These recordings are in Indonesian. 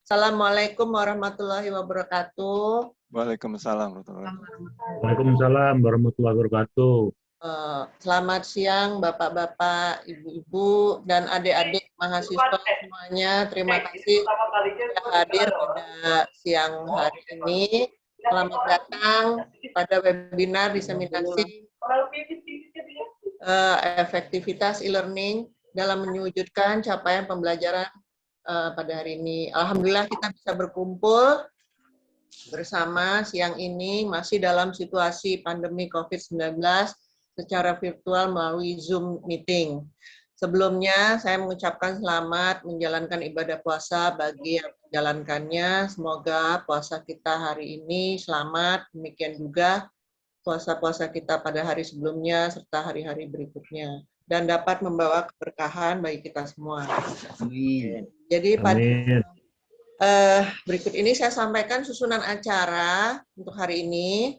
Assalamualaikum warahmatullahi wabarakatuh. Waalaikumsalam warahmatullahi wabarakatuh. Waalaikumsalam warahmatullahi wabarakatuh. Selamat siang Bapak-Bapak, Ibu-Ibu, dan adik-adik mahasiswa semuanya. Terima kasih sudah hadir pada siang hari ini. Selamat datang pada webinar diseminasi efektivitas e-learning dalam mewujudkan capaian pembelajaran pada hari ini. Alhamdulillah kita bisa berkumpul bersama siang ini masih dalam situasi pandemi COVID-19 secara virtual melalui Zoom meeting. Sebelumnya saya mengucapkan selamat menjalankan ibadah puasa bagi yang menjalankannya. Semoga puasa kita hari ini selamat, demikian juga puasa-puasa kita pada hari sebelumnya serta hari-hari berikutnya, dan dapat membawa keberkahan bagi kita semua. Amin. Jadi pada Amin. berikut ini saya sampaikan susunan acara untuk hari ini.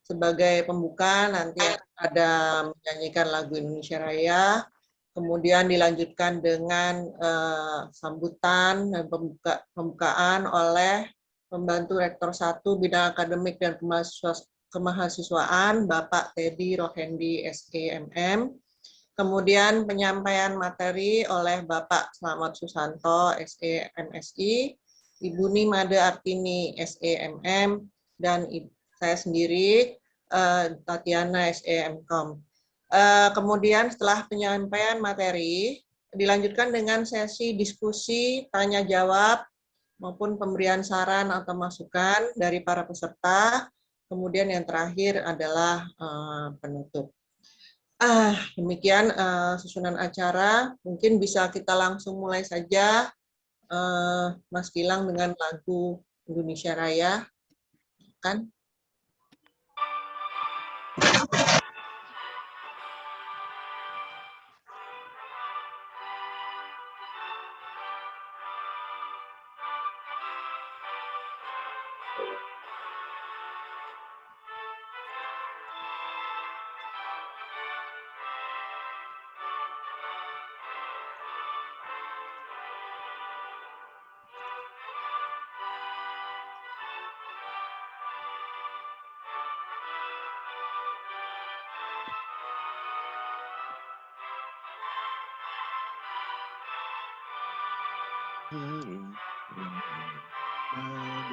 Sebagai pembuka nanti ada menyanyikan lagu Indonesia Raya, kemudian dilanjutkan dengan sambutan dan pembukaan oleh pembantu Rektor 1 Bidang Akademik dan Kemahasiswaan Bapak Teddy Rohendi SEMM. Kemudian penyampaian materi oleh Bapak Slamet Susanto SEMSI, Ibu Nimade Artini SEMM, dan saya sendiri Tatiana SEMCom. Kemudian setelah penyampaian materi dilanjutkan dengan sesi diskusi tanya jawab maupun pemberian saran atau masukan dari para peserta. Kemudian yang terakhir adalah penutup. Demikian susunan acara. Mungkin bisa kita langsung mulai saja, Mas Gilang, dengan lagu Indonesia Raya, kan?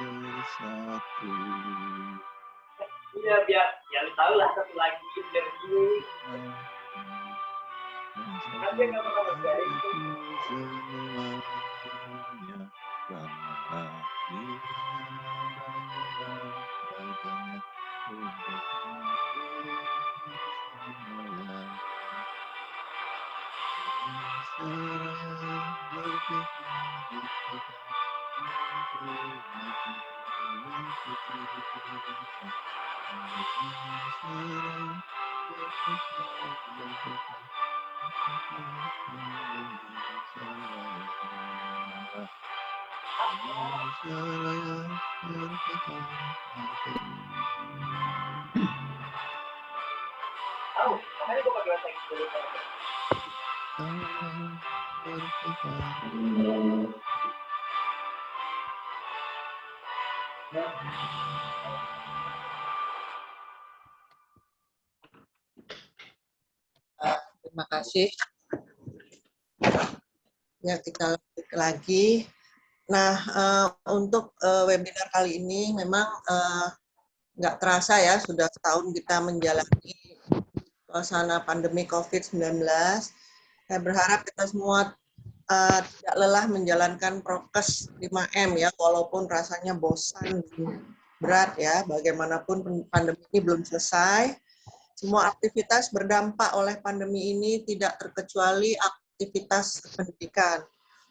Bersatu. Iya, biar tahu lah satu lagi biar dulu. Tapi nggak pernah berjaya itu. Tahu, makanya gue pakai bahasa Inggris dulu. Terima kasih. Ya, kita lanjut lagi. Nah, untuk webinar kali ini memang nggak terasa ya, sudah setahun kita menjalani suasana pandemi COVID-19. Saya berharap kita semua tidak lelah menjalankan prokes 5M ya, walaupun rasanya bosan, berat ya, bagaimanapun pandemi ini belum selesai. Semua aktivitas berdampak oleh pandemi ini, tidak terkecuali aktivitas pendidikan.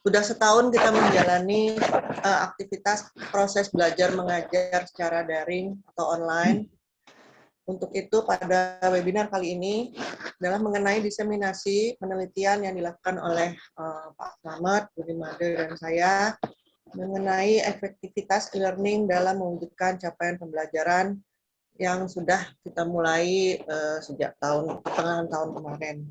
Sudah setahun kita menjalani aktivitas proses belajar mengajar secara daring atau online. Untuk itu pada webinar kali ini adalah mengenai diseminasi penelitian yang dilakukan oleh Pak Slamet, Bu Nimade, dan saya mengenai efektivitas e-learning dalam mewujudkan capaian pembelajaran yang sudah kita mulai sejak pertengahan tahun kemarin.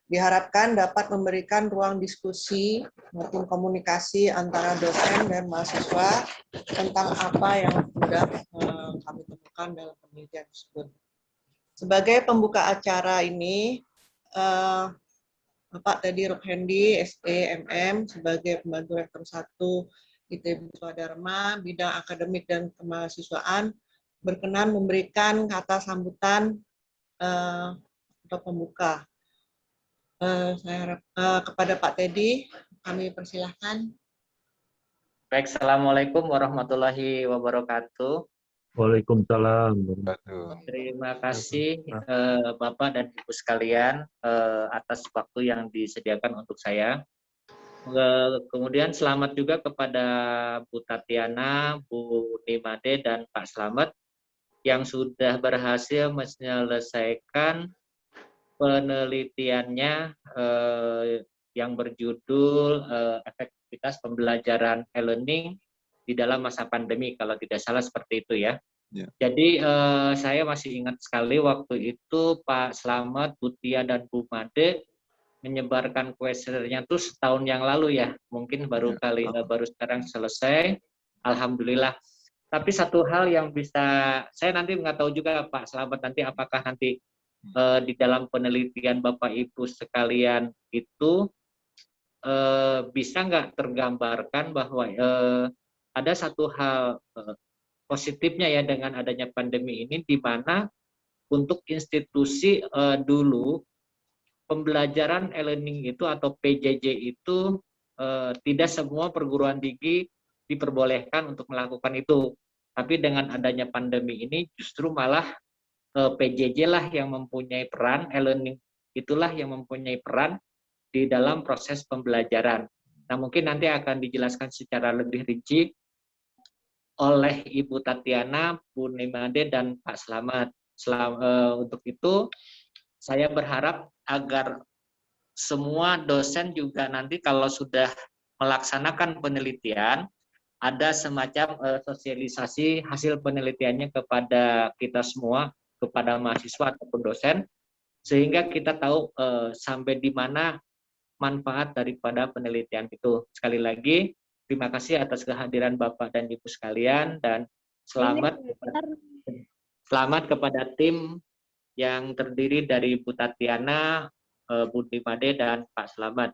diharapkan dapat memberikan ruang diskusi maupun komunikasi antara dosen dan mahasiswa tentang apa yang sudah kami temukan dalam penelitian tersebut. Sebagai pembuka acara ini, Bapak Teddy Rukhendi, SEMM, sebagai pembantu rektor 1 ITB Swadharma, bidang akademik dan kemahasiswaan, berkenan memberikan kata sambutan untuk pembuka. Saya harap kepada Pak Teddy, kami persilahkan. Baik, Assalamualaikum warahmatullahi wabarakatuh. Waalaikumsalam. Terima kasih Bapak dan Ibu sekalian atas waktu yang disediakan untuk saya. Kemudian selamat juga kepada Bu Tatiana, Bu Nimade, dan Pak Slamet yang sudah berhasil menyelesaikan penelitiannya yang berjudul efektivitas pembelajaran e-learning di dalam masa pandemi, kalau tidak salah seperti itu ya. Yeah. Jadi saya masih ingat sekali waktu itu Pak Slamet, Bu Tia, dan Bu Made menyebarkan kuesionernya tuh setahun yang lalu ya. Mungkin baru sekarang selesai. Alhamdulillah. Tapi satu hal yang bisa saya nanti nggak tahu juga Pak Slamet nanti apakah nanti di dalam penelitian Bapak Ibu sekalian itu bisa nggak tergambarkan bahwa ada satu hal positifnya ya dengan adanya pandemi ini, di mana untuk institusi dulu pembelajaran e-learning itu atau PJJ itu tidak semua perguruan tinggi diperbolehkan untuk melakukan itu. Tapi dengan adanya pandemi ini justru malah PJJ lah yang mempunyai peran, e-learning itulah yang mempunyai peran di dalam proses pembelajaran. Nah, mungkin nanti akan dijelaskan secara lebih rinci oleh Ibu Tatiana, Bu Nimade, dan Pak Slamet. Untuk itu, saya berharap agar semua dosen juga nanti kalau sudah melaksanakan penelitian, ada semacam sosialisasi hasil penelitiannya kepada kita semua, kepada mahasiswa ataupun dosen, sehingga kita tahu sampai di mana manfaat daripada penelitian itu. Sekali lagi, terima kasih atas kehadiran Bapak dan Ibu sekalian, dan selamat kepada tim yang terdiri dari Bu Tatiana, Bu Nimade, dan Pak Slamet.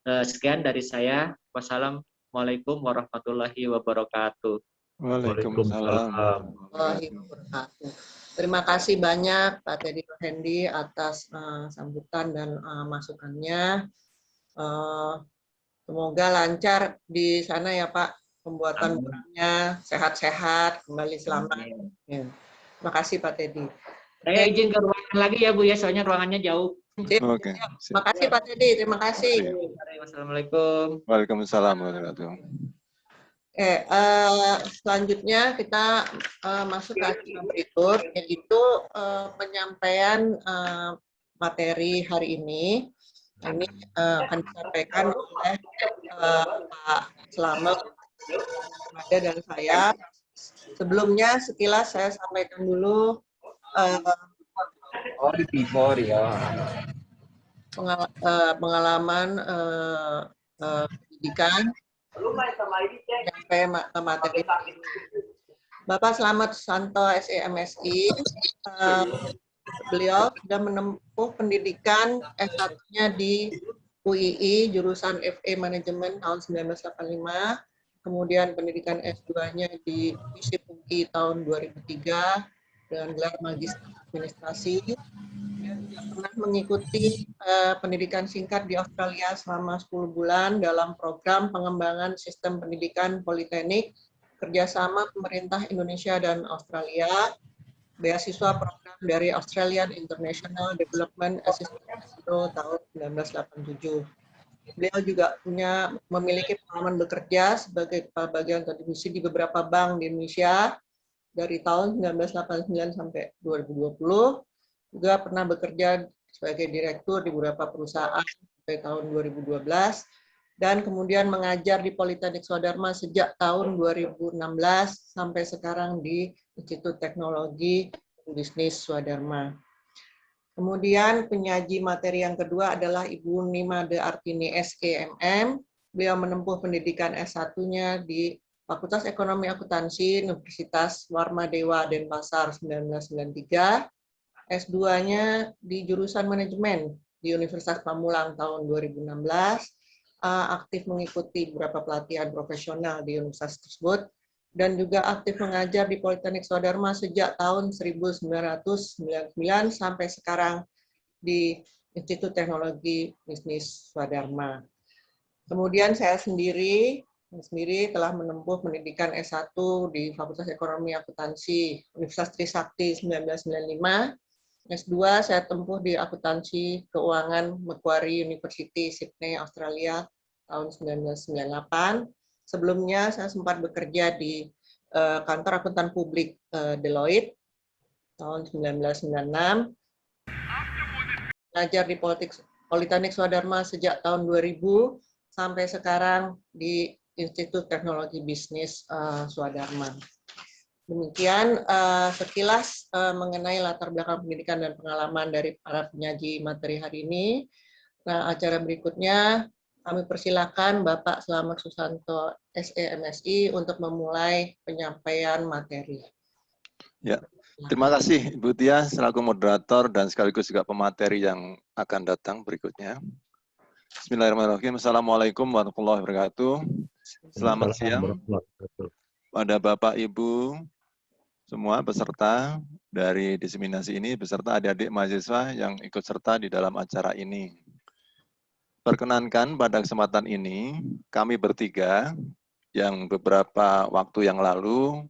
Sekian dari saya. Wassalamualaikum warahmatullahi wabarakatuh. Waalaikumsalam. Terima kasih banyak Pak Teddy Rukhendi atas sambutan dan masukannya. Semoga lancar di sana ya Pak, pembuatan barangnya sehat-sehat, kembali selamat. Ya. Terima kasih Pak Teddy. Saya izin ke ruangan lagi ya Bu ya, soalnya ruangannya jauh. Oke. Terima kasih Pak Teddy, terima kasih. Wassalamualaikum. Waalaikumsalam warahmatullahi wabarakatuh. Selanjutnya kita masuk ke acara berikut, yaitu penyampaian materi hari ini. Ini akan disampaikan oleh Pak Slamet, dan saya. Sebelumnya sekilas saya sampaikan dulu pengalaman pendidikan sampai materi. Bapak Slamet Susanto, SEMSI, beliau sudah menempuh pendidikan S1-nya di UII, jurusan FE Manajemen tahun 1985, kemudian pendidikan S2-nya di FISIP UI tahun 2003, dengan gelar Magister Administrasi. Dia pernah mengikuti pendidikan singkat di Australia selama 10 bulan dalam program pengembangan sistem pendidikan politeknik kerjasama pemerintah Indonesia dan Australia, beasiswa program dari Australian International Development Assistance tahun 1987. Beliau juga memiliki pengalaman bekerja sebagai kepala bagian kontribusi di beberapa bank di Indonesia dari tahun 1989 sampai 2020. Juga pernah bekerja sebagai direktur di beberapa perusahaan sampai tahun 2012. Dan kemudian mengajar di Politeknik Swadharma sejak tahun 2016 sampai sekarang di Institut Teknologi Bisnis Swadharma. Kemudian penyaji materi yang kedua adalah Ibu Nimade Artini SEMM. Beliau menempuh pendidikan S1-nya di Fakultas Ekonomi Akuntansi Universitas Warmadewa Denpasar 1993. S2-nya di jurusan manajemen di Universitas Pamulang tahun 2016. Aktif mengikuti beberapa pelatihan profesional di universitas tersebut dan juga aktif mengajar di Politeknik Swadharma sejak tahun 1999 sampai sekarang di Institut Teknologi Bisnis Swadharma. Kemudian saya sendiri telah menempuh pendidikan S1 di Fakultas Ekonomi Akuntansi Universitas Trisakti 1995. S2 saya tempuh di Akuntansi Keuangan Macquarie University Sydney, Australia tahun 1998. Sebelumnya saya sempat bekerja di kantor akuntan publik Deloitte tahun 1996. Mengajar di Politeknik Swadharma sejak tahun 2000 sampai sekarang di Institut Teknologi Bisnis Swadharma. Demikian sekilas mengenai latar belakang pendidikan dan pengalaman dari para penyaji materi hari ini. Nah, acara berikutnya kami persilakan Bapak Slamet Susanto SEMSI untuk memulai penyampaian materi. Ya, terima kasih Ibu Tia selaku moderator dan sekaligus juga pemateri yang akan datang berikutnya. Bismillahirrahmanirrahim. Assalamualaikum warahmatullahi wabarakatuh. Selamat siang pada Bapak Ibu semua peserta dari diseminasi ini beserta adik-adik mahasiswa yang ikut serta di dalam acara ini. Perkenankan pada kesempatan ini, kami bertiga yang beberapa waktu yang lalu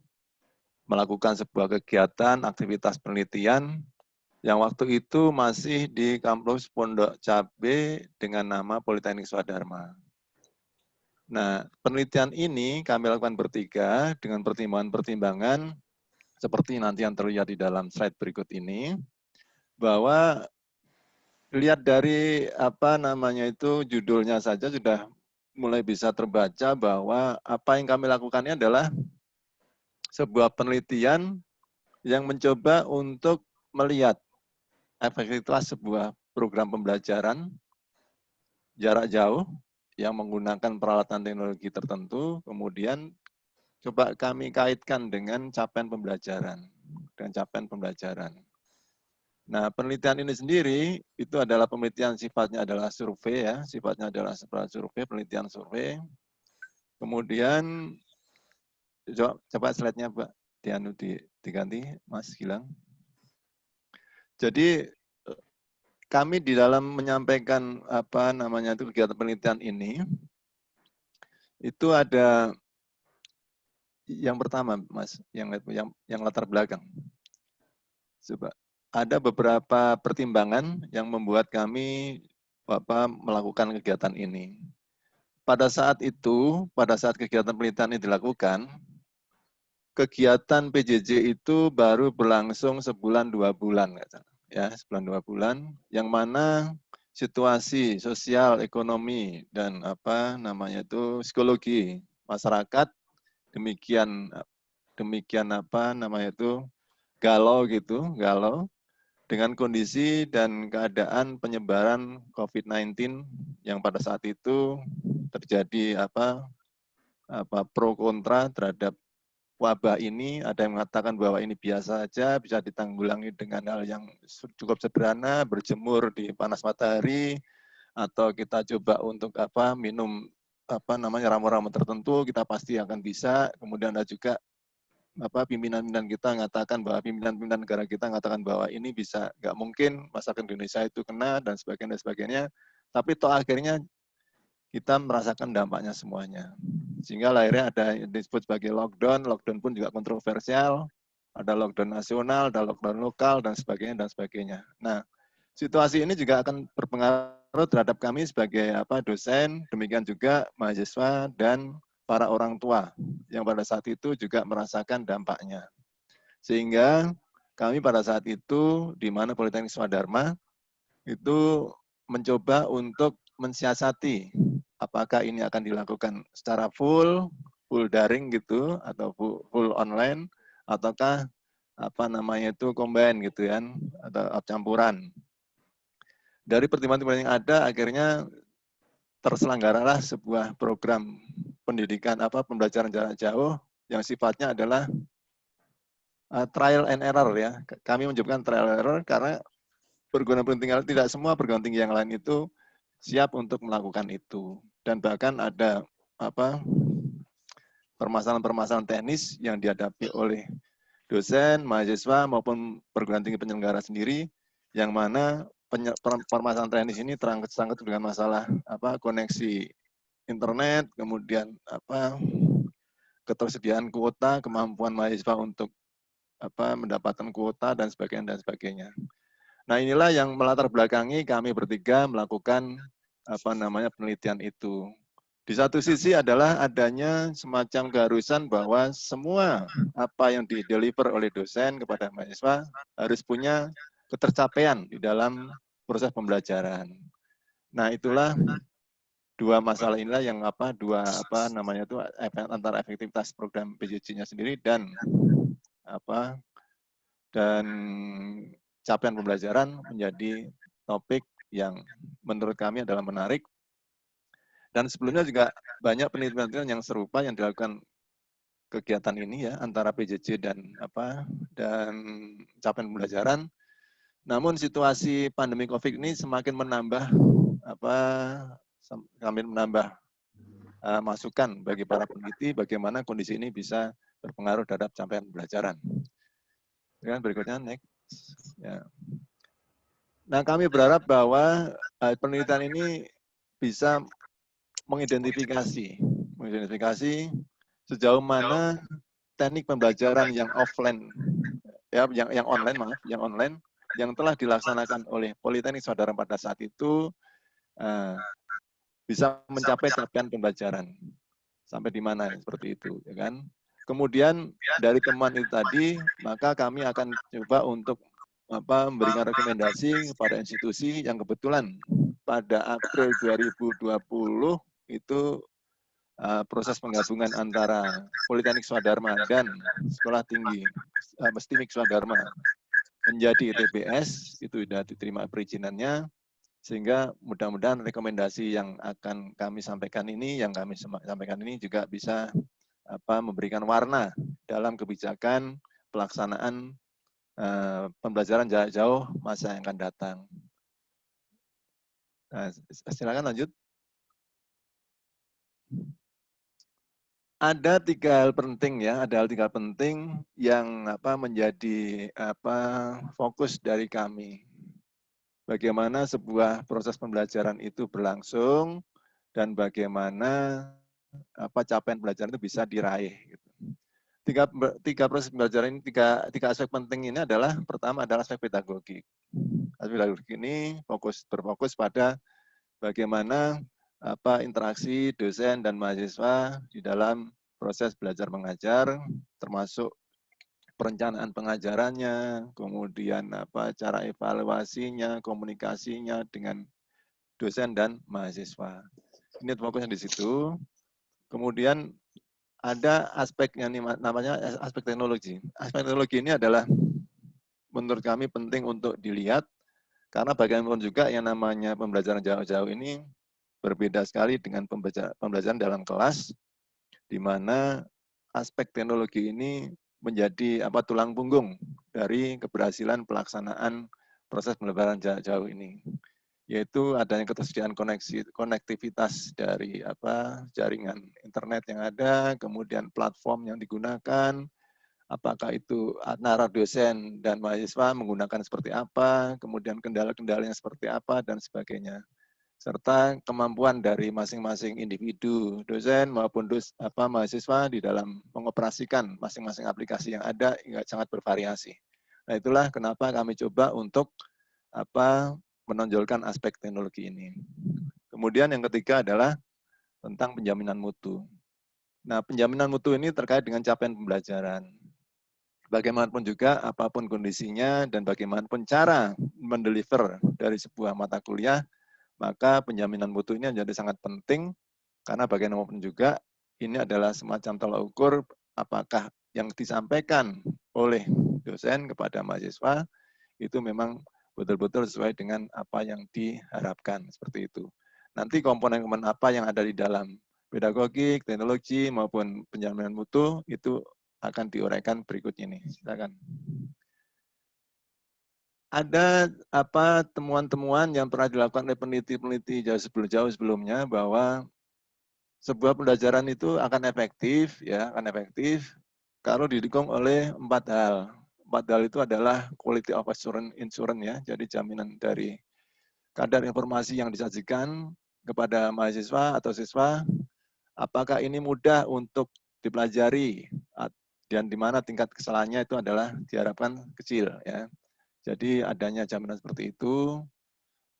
melakukan sebuah kegiatan aktivitas penelitian yang waktu itu masih di kampus Pondok Cabe dengan nama Politeknik Swadharma. Nah, penelitian ini kami lakukan bertiga dengan pertimbangan-pertimbangan seperti nanti yang terlihat di dalam slide berikut ini, bahwa lihat dari judulnya saja sudah mulai bisa terbaca bahwa apa yang kami lakukan ini adalah sebuah penelitian yang mencoba untuk melihat efektivitas sebuah program pembelajaran jarak jauh yang menggunakan peralatan teknologi tertentu, kemudian coba kami kaitkan dengan capaian pembelajaran. Nah, penelitian ini sendiri itu adalah penelitian sifatnya adalah survei ya, penelitian survei. Kemudian coba slide-nya Pak diganti Mas Gilang. Jadi kami di dalam menyampaikan kegiatan penelitian ini itu ada yang pertama Mas, yang latar belakang. Coba. Ada beberapa pertimbangan yang membuat kami melakukan kegiatan ini. Pada saat kegiatan penelitian ini dilakukan, kegiatan PJJ itu baru berlangsung sebulan 2 bulan, ya, sebulan 2 bulan, yang mana situasi sosial, ekonomi, dan psikologi masyarakat demikian galau dengan kondisi dan keadaan penyebaran COVID-19 yang pada saat itu terjadi pro kontra terhadap wabah ini. Ada yang mengatakan bahwa ini biasa saja, bisa ditanggulangi dengan hal yang cukup sederhana, berjemur di panas matahari, atau kita coba untuk minum ramuan-ramuan tertentu, kita pasti akan bisa. Kemudian ada juga pimpinan-pimpinan kita mengatakan bahwa pimpinan-pimpinan negara kita mengatakan bahwa ini bisa, nggak mungkin masyarakat Indonesia itu kena dan sebagainya. Tapi toh akhirnya kita merasakan dampaknya semuanya. Sehingga akhirnya ada yang disebut sebagai lockdown pun juga kontroversial, ada lockdown nasional, ada lockdown lokal dan sebagainya. Nah, situasi ini juga akan berpengaruh terhadap kami sebagai dosen, demikian juga mahasiswa dan para orang tua yang pada saat itu juga merasakan dampaknya. Sehingga kami pada saat itu di mana Politeknik Swadharma itu mencoba untuk mensiasati apakah ini akan dilakukan secara full daring gitu atau full online ataukah combine gitu kan atau campuran. dari pertimbangan-pertimbangan yang ada, akhirnya terselenggaralah sebuah program pendidikan pembelajaran jarak jauh yang sifatnya adalah trial and error ya. Kami menyebutkan trial and error karena perguruan tinggi tidak semua perguruan tinggi yang lain itu siap untuk melakukan itu, dan bahkan ada permasalahan-permasalahan teknis yang dihadapi oleh dosen, mahasiswa maupun perguruan tinggi penyelenggara sendiri, yang mana permasalahan teknis ini tersangkut dengan masalah koneksi internet, kemudian ketersediaan kuota, kemampuan mahasiswa untuk mendapatkan kuota dan sebagainya. Nah, inilah yang melatar belakangi kami bertiga melakukan penelitian itu. Di satu sisi adalah adanya semacam keharusan bahwa semua apa yang dideliver oleh dosen kepada mahasiswa harus punya ketercapaian di dalam proses pembelajaran. Nah, itulah dua masalah inilah yang antara efektivitas program PJJ-nya sendiri dan capaian pembelajaran menjadi topik yang menurut kami adalah menarik. Dan sebelumnya juga banyak penelitian yang serupa yang dilakukan kegiatan ini ya, antara PJJ dan capaian pembelajaran. Namun situasi pandemi COVID ini semakin menambah masukan bagi para peneliti bagaimana kondisi ini bisa berpengaruh terhadap capaian pembelajaran. Dan berikutnya next. Ya. Nah, kami berharap bahwa penelitian ini bisa mengidentifikasi sejauh mana teknik pembelajaran yang offline, ya, yang online yang telah dilaksanakan oleh Politeknik Swadharma pada saat itu bisa mencapai capaian pembelajaran sampai di mana seperti itu, ya kan? Kemudian dari temuan itu tadi, maka kami akan coba untuk memberikan rekomendasi kepada institusi yang kebetulan pada April 2020 itu proses penggabungan antara Politeknik Swadharma dan Sekolah Tinggi Mestimik Swadharma menjadi ITBS, itu sudah diterima perizinannya, sehingga mudah-mudahan rekomendasi yang akan kami sampaikan ini, juga bisa memberikan warna dalam kebijakan pelaksanaan pembelajaran jarak jauh masa yang akan datang. Nah, silakan lanjut. Ada tiga hal penting ya, yang menjadi fokus dari kami. Bagaimana sebuah proses pembelajaran itu berlangsung dan bagaimana capaian pembelajaran itu bisa diraih. Tiga proses pembelajaran ini, tiga aspek penting ini adalah, pertama adalah aspek pedagogik. Aspek pedagogik ini berfokus pada bagaimana interaksi dosen dan mahasiswa di dalam proses belajar mengajar, termasuk perencanaan pengajarannya, kemudian cara evaluasinya, komunikasinya dengan dosen dan mahasiswa. Ini fokusnya di situ. Kemudian ada aspek yang namanya aspek teknologi. Aspek teknologi ini adalah menurut kami penting untuk dilihat, karena bagaimanapun juga yang namanya pembelajaran jauh-jauh ini berbeda sekali dengan pembelajaran dalam kelas, di mana aspek teknologi ini menjadi tulang punggung dari keberhasilan pelaksanaan proses pembelajaran jarak jauh ini, yaitu adanya ketersediaan konektivitas dari jaringan internet yang ada, kemudian platform yang digunakan, apakah itu antara dosen dan mahasiswa menggunakan seperti apa, kemudian kendala-kendalanya seperti apa, dan sebagainya. Serta kemampuan dari masing-masing individu, dosen maupun mahasiswa di dalam mengoperasikan masing-masing aplikasi yang ada sangat bervariasi. Nah, itulah kenapa kami coba untuk menonjolkan aspek teknologi ini. Kemudian yang ketiga adalah tentang penjaminan mutu. Nah, penjaminan mutu ini terkait dengan capaian pembelajaran. Bagaimanapun juga, apapun kondisinya dan bagaimanapun cara mendeliver dari sebuah mata kuliah, maka penjaminan mutu ini menjadi sangat penting, karena bagaimanapun juga ini adalah semacam tolak ukur apakah yang disampaikan oleh dosen kepada mahasiswa itu memang betul-betul sesuai dengan apa yang diharapkan, seperti itu. Nanti komponen-komponen apa yang ada di dalam pedagogik, teknologi, maupun penjaminan mutu, itu akan diuraikan berikut ini. Silakan. Ada apa temuan-temuan yang pernah dilakukan oleh peneliti-peneliti jauh sebelumnya bahwa sebuah pembelajaran itu akan efektif, ya, akan efektif kalau didukung oleh 4 hal. 4 hal itu adalah quality of assurance, ya, jadi jaminan dari kadar informasi yang disajikan kepada mahasiswa atau siswa, apakah ini mudah untuk dipelajari dan di mana tingkat kesalahannya itu adalah diharapkan kecil, ya. Jadi adanya jaminan seperti itu.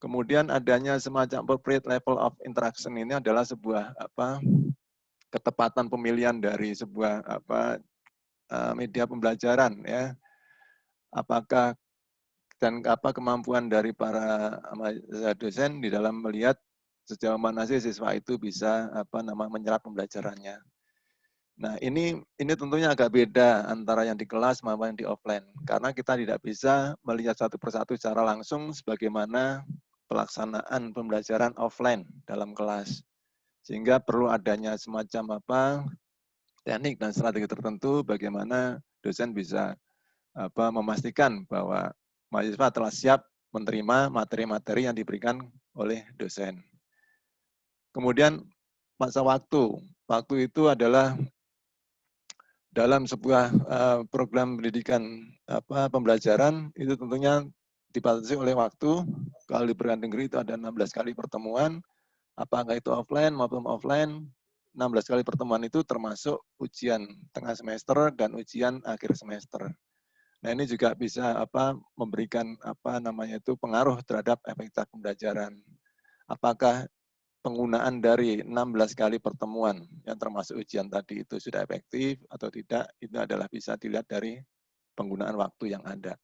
Kemudian adanya semacam appropriate level of interaction ini adalah sebuah ketepatan pemilihan dari sebuah media pembelajaran, ya. Apakah dan kemampuan dari para dosen di dalam melihat sejauh mana sih siswa itu bisa menyerap pembelajarannya. Nah, ini tentunya agak beda antara yang di kelas maupun yang di offline, karena kita tidak bisa melihat satu persatu secara langsung sebagaimana pelaksanaan pembelajaran offline dalam kelas. Sehingga perlu adanya semacam teknik dan strategi tertentu bagaimana dosen bisa memastikan bahwa mahasiswa telah siap menerima materi-materi yang diberikan oleh dosen. Kemudian masa waktu. Waktu itu adalah dalam sebuah program pendidikan pembelajaran itu tentunya dibatasi oleh waktu. Kalau di perguruan tinggi itu ada 16 kali pertemuan, apakah itu offline maupun offline. 16 kali pertemuan itu termasuk ujian tengah semester dan ujian akhir semester. Nah, ini juga bisa memberikan pengaruh terhadap efektivitas pembelajaran. Apakah penggunaan dari 16 kali pertemuan yang termasuk ujian tadi itu sudah efektif atau tidak, itu adalah bisa dilihat dari penggunaan waktu yang ada.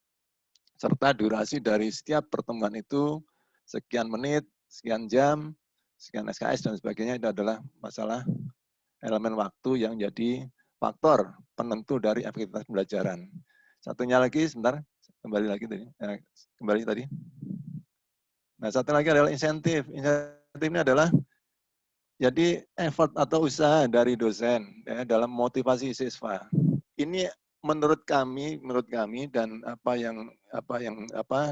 Serta durasi dari setiap pertemuan itu sekian menit, sekian jam, sekian SKS dan sebagainya, itu adalah masalah elemen waktu yang jadi faktor penentu dari efektivitas pembelajaran. Satunya lagi, sebentar, kembali tadi. Nah, satu lagi adalah insentif. Insentif ini adalah jadi effort atau usaha dari dosen, ya, dalam motivasi siswa. Ini menurut kami dan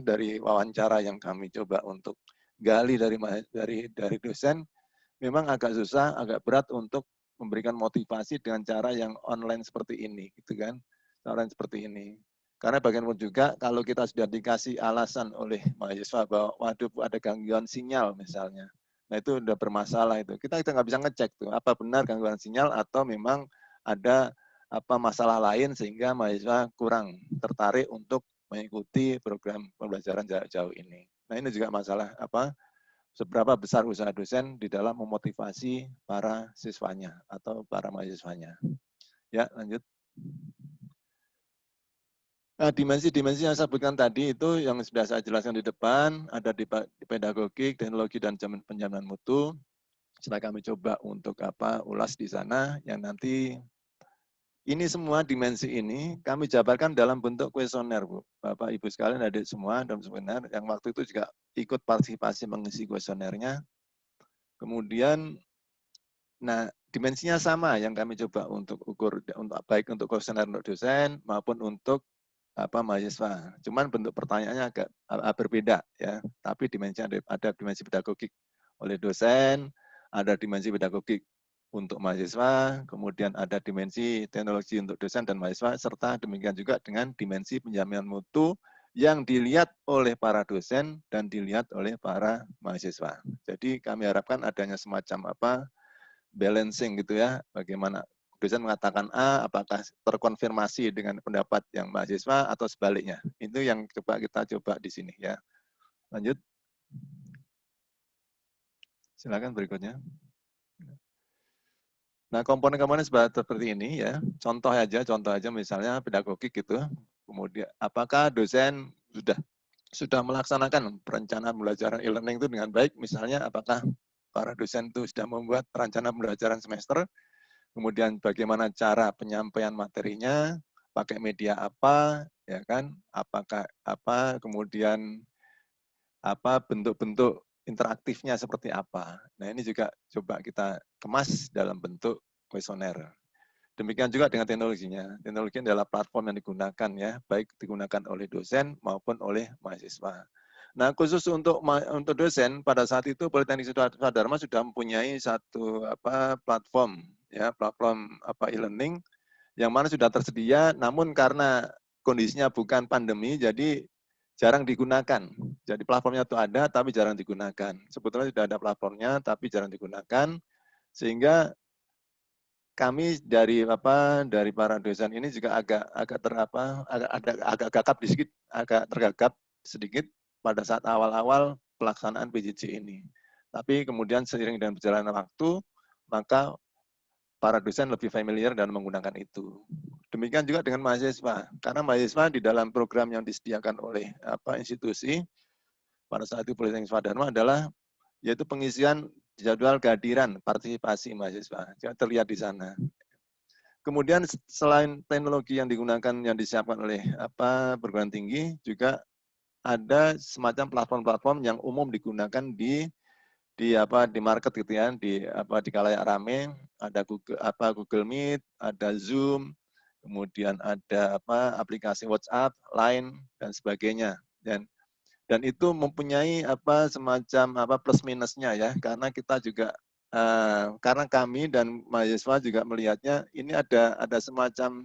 dari wawancara yang kami coba untuk gali dari dosen, memang agak susah, agak berat untuk memberikan motivasi dengan cara yang online seperti ini, gitu kan? Cara seperti ini. Karena bagaimanapun juga kalau kita sudah dikasih alasan oleh mahasiswa bahwa waduh ada gangguan sinyal misalnya, nah itu udah bermasalah itu. Kita nggak bisa ngecek tuh apa benar gangguan sinyal atau memang ada masalah lain sehingga mahasiswa kurang tertarik untuk mengikuti program pembelajaran jarak jauh ini. Nah ini juga masalah seberapa besar usaha dosen di dalam memotivasi para siswanya atau para mahasiswanya. Ya, lanjut. Nah, dimensi-dimensi yang saya sebutkan tadi itu yang sudah saya jelaskan di depan, ada di pedagogik, teknologi, dan penjaminan mutu. Setelah kami coba untuk ulas di sana, yang nanti ini semua dimensi ini kami jabarkan dalam bentuk kuesioner, Bu. Bapak, Ibu sekalian, adik semua, dan sebenarnya yang waktu itu juga ikut partisipasi mengisi kuesionernya. Kemudian, nah dimensinya sama yang kami coba untuk ukur, baik untuk kuesioner untuk dosen maupun untuk mahasiswa. Cuman bentuk pertanyaannya agak berbeda, ya. Tapi dimensinya ada dimensi pedagogik oleh dosen, ada dimensi pedagogik untuk mahasiswa, kemudian ada dimensi teknologi untuk dosen dan mahasiswa, serta demikian juga dengan dimensi penjaminan mutu yang dilihat oleh para dosen dan dilihat oleh para mahasiswa. Jadi kami harapkan adanya semacam balancing gitu ya, bagaimana dosen mengatakan A, apakah terkonfirmasi dengan pendapat yang mahasiswa atau sebaliknya. Itu yang kita coba di sini ya. Lanjut. Silakan berikutnya. Nah, komponen-komponen seperti ini ya. Contoh aja misalnya pedagogik gitu. Kemudian apakah dosen sudah melaksanakan perencanaan pembelajaran e-learning itu dengan baik? Misalnya apakah para dosen itu sudah membuat perencanaan pembelajaran semester? Kemudian bagaimana cara penyampaian materinya, pakai media apa, ya kan? Apakah kemudian bentuk-bentuk interaktifnya seperti apa. Nah, ini juga coba kita kemas dalam bentuk kuesioner. Demikian juga dengan teknologinya. Teknologi adalah platform yang digunakan ya, baik digunakan oleh dosen maupun oleh mahasiswa. Nah, khusus untuk dosen pada saat itu Politeknik Swadharma sudah mempunyai satu platform ya, platform e-learning yang mana sudah tersedia, namun karena kondisinya bukan pandemi, jadi jarang digunakan. Jadi platformnya itu ada, tapi jarang digunakan. Sebetulnya sudah ada platformnya, tapi jarang digunakan, sehingga kami dari para dosen ini juga agak tergagap sedikit pada saat awal-awal pelaksanaan PJJ ini. Tapi kemudian seiring dengan berjalannya waktu, maka para dosen lebih familiar dan menggunakan itu. Demikian juga dengan mahasiswa, karena mahasiswa di dalam program yang disediakan oleh institusi pada saat itu Politeknik Swadharma adalah yaitu pengisian jadwal kehadiran partisipasi mahasiswa, yang terlihat di sana. Kemudian selain teknologi yang digunakan yang disiapkan oleh perguruan tinggi, juga ada semacam platform-platform yang umum digunakan di market gitu ya, di khalayak rame, ada Google Meet, ada Zoom, kemudian ada aplikasi WhatsApp, Line dan sebagainya. Dan itu mempunyai semacam plus minusnya ya, karena kita juga karena kami dan mahasiswa juga melihatnya ini ada semacam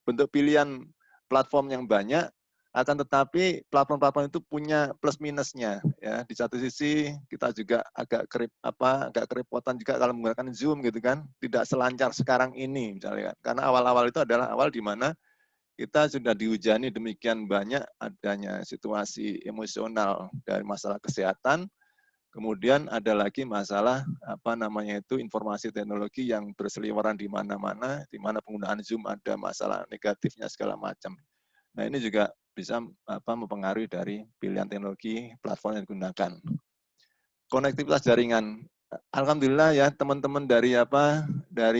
bentuk pilihan platform yang banyak, akan tetapi platform-platform itu punya plus minusnya ya. Di satu sisi kita juga agak kerepotan juga kalau menggunakan Zoom gitu kan, tidak selancar sekarang ini misalnya kan. Karena awal-awal itu adalah awal di mana kita sudah dihujani demikian banyak adanya situasi emosional dari masalah kesehatan, kemudian ada lagi masalah informasi teknologi yang berseliweran di mana-mana, di mana penggunaan Zoom ada masalah negatifnya segala macam. Nah, ini juga bisa mempengaruhi dari pilihan teknologi platform yang digunakan. Konektivitas jaringan. Alhamdulillah ya teman-teman dari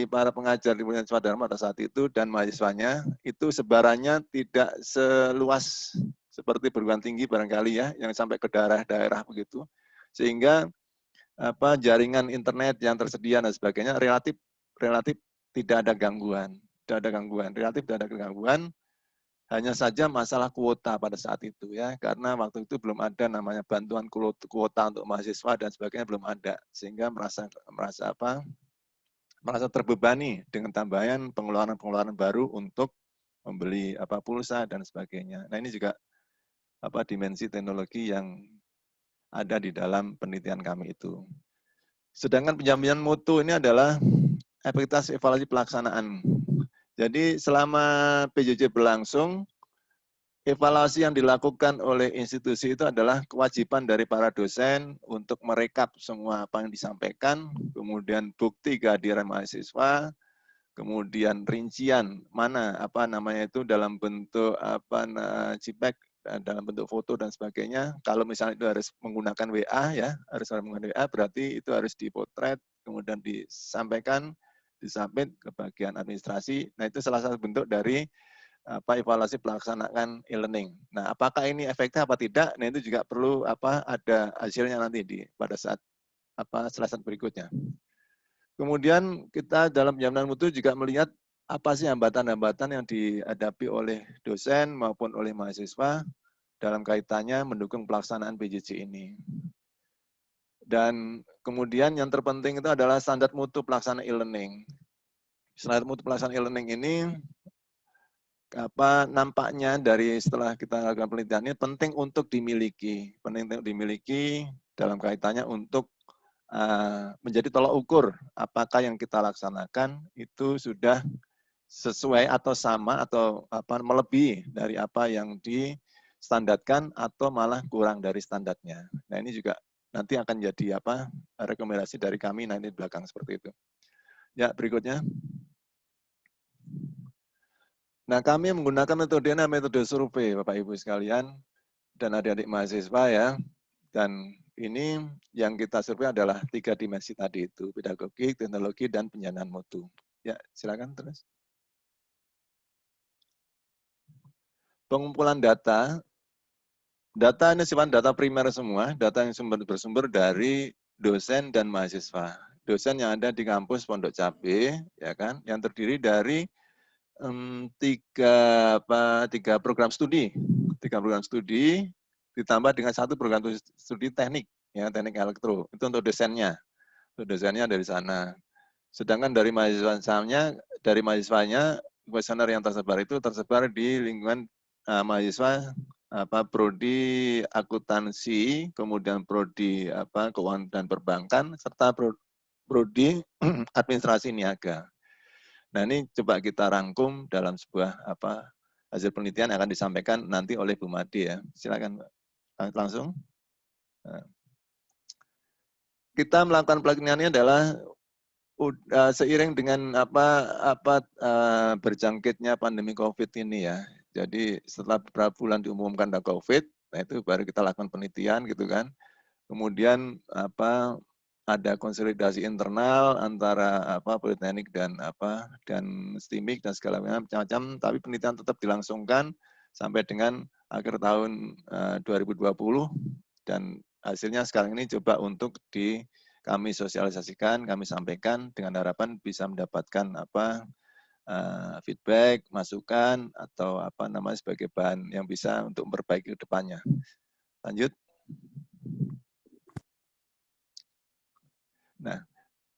para pengajar di Politeknik Swadharma pada saat itu dan mahasiswanya itu sebarannya tidak seluas seperti perguruan tinggi barangkali ya, yang sampai ke daerah-daerah begitu, sehingga jaringan internet yang tersedia dan sebagainya relatif tidak ada gangguan, relatif tidak ada gangguan. Hanya saja masalah kuota pada saat itu ya, karena waktu itu belum ada namanya bantuan kuota untuk mahasiswa dan sebagainya, belum ada, sehingga merasa terbebani dengan tambahan pengeluaran baru untuk membeli pulsa dan sebagainya. Nah, ini juga dimensi teknologi yang ada di dalam penelitian kami itu. Sedangkan penjaminan mutu ini adalah efektivitas evaluasi pelaksanaan. Jadi selama PJJ berlangsung, evaluasi yang dilakukan oleh institusi itu adalah kewajiban dari para dosen untuk merekap semua apa yang disampaikan, kemudian bukti kehadiran mahasiswa, kemudian rincian mana itu dalam bentuk JPEG, dalam bentuk foto dan sebagainya. Kalau misalnya itu harus menggunakan WA ya, harus menggunakan WA, berarti itu harus dipotret, kemudian disampaikan, disubmit ke bagian administrasi. Nah, itu salah satu bentuk dari evaluasi pelaksanaan e-learning. Nah, apakah ini efektif apa tidak? Nah, itu juga perlu ada hasilnya nanti pada saat slide berikutnya. Kemudian kita dalam penjaminan mutu juga melihat apa sih hambatan-hambatan yang dihadapi oleh dosen maupun oleh mahasiswa dalam kaitannya mendukung pelaksanaan PJJ ini. Dan kemudian yang terpenting itu adalah standar mutu pelaksanaan e-learning. Standar mutu pelaksanaan e-learning ini nampaknya dari setelah kita lakukan penelitian ini penting untuk dimiliki dalam kaitannya untuk menjadi tolak ukur apakah yang kita laksanakan itu sudah sesuai atau sama atau melebihi dari apa yang distandarkan atau malah kurang dari standarnya. Nah, ini juga nanti akan jadi rekomendasi dari kami nanti di belakang seperti itu. Ya, berikutnya. Nah, kami menggunakan metode survei, Bapak Ibu sekalian, dan adik-adik mahasiswa ya. Dan ini yang kita survei adalah 3 dimensi tadi itu, pedagogik, teknologi, dan penjaminan mutu. Ya, silakan terus. Pengumpulan data Data ini sifat data primer semua, data yang bersumber dari dosen dan mahasiswa. Dosen yang ada di kampus Pondok Cabe, ya kan, yang terdiri dari tiga program studi, ditambah dengan satu program studi teknik, ya teknik elektro. Itu untuk dosennya dari sana. Sedangkan dari mahasiswanya, kuesioner yang tersebar itu tersebar di lingkungan mahasiswa prodi akuntansi, kemudian prodi keuangan dan perbankan, serta prodi administrasi niaga. Nah, ini coba kita rangkum dalam sebuah hasil penelitian yang akan disampaikan nanti oleh Bu Made ya. Silakan langsung. Nah, kita melakukan penelitian ini adalah seiring dengan berjangkitnya pandemi COVID ini ya. Jadi setelah beberapa bulan diumumkan ada COVID, nah itu baru kita lakukan penelitian gitu kan. Kemudian ada konsolidasi internal antara Politeknik dan STIMIK dan segala macam, tapi penelitian tetap dilangsungkan sampai dengan akhir tahun 2020 dan hasilnya sekarang ini coba untuk kami sosialisasikan, kami sampaikan dengan harapan bisa mendapatkan feedback, masukan atau sebagai bahan yang bisa untuk memperbaiki ke depannya. Lanjut. Nah,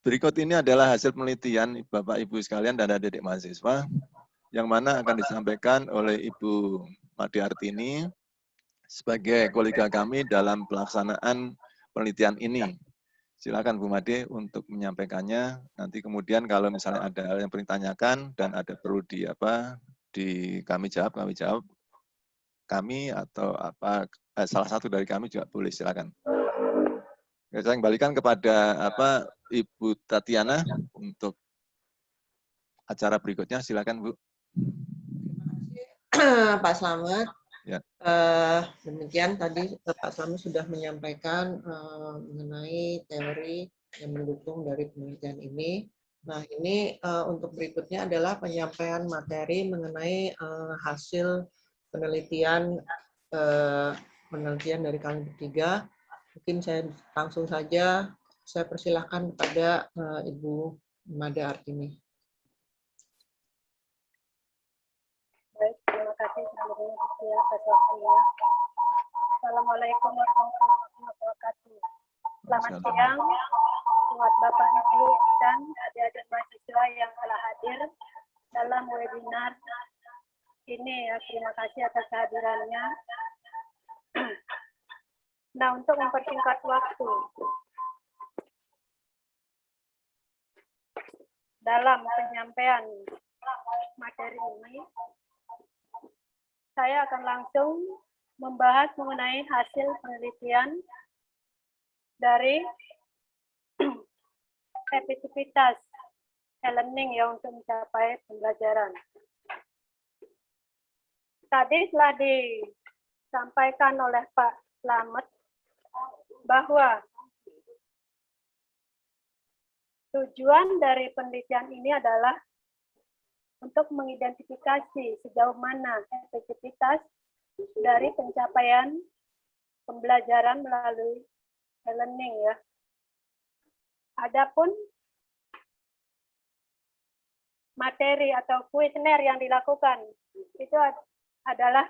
berikut ini adalah hasil penelitian Bapak Ibu sekalian dan adik-adik mahasiswa yang mana akan disampaikan oleh Ibu Made Artini sebagai kolega kami dalam pelaksanaan penelitian ini. Silakan Bu Made untuk menyampaikannya. Nanti kemudian kalau misalnya ada hal yang perlu ditanyakan dan ada perlu kami jawab. Kami atau salah satu dari kami juga boleh, silakan. Saya kembalikan kepada Ibu Tatiana untuk acara berikutnya. Silakan Bu. Terima kasih Pak Slamet. Ya. Demikian tadi Pak Slamet sudah menyampaikan mengenai teori yang mendukung dari penelitian ini. Nah, ini untuk berikutnya adalah penyampaian materi mengenai hasil penelitian dari kami bertiga. Mungkin saya langsung saja saya persilahkan kepada Ibu Made Artini. Baik, terima kasih sebelumnya atas waktunya. Assalamualaikum warahmatullahi wabarakatuh. Selamat siang buat Bapak Ibu dan adik-adik mahasiswa yang telah hadir dalam webinar ini ya. Terima kasih atas kehadirannya. Nah, untuk mempersingkat waktu dalam penyampaian materi ini, saya akan langsung membahas mengenai hasil penelitian dari efektivitas e-learning ya untuk mencapai pembelajaran. Tadi telah disampaikan oleh Pak Slamet bahwa tujuan dari penelitian ini adalah untuk mengidentifikasi sejauh mana efektivitas dari pencapaian pembelajaran melalui e-learning ya. Adapun materi atau kuesioner yang dilakukan itu adalah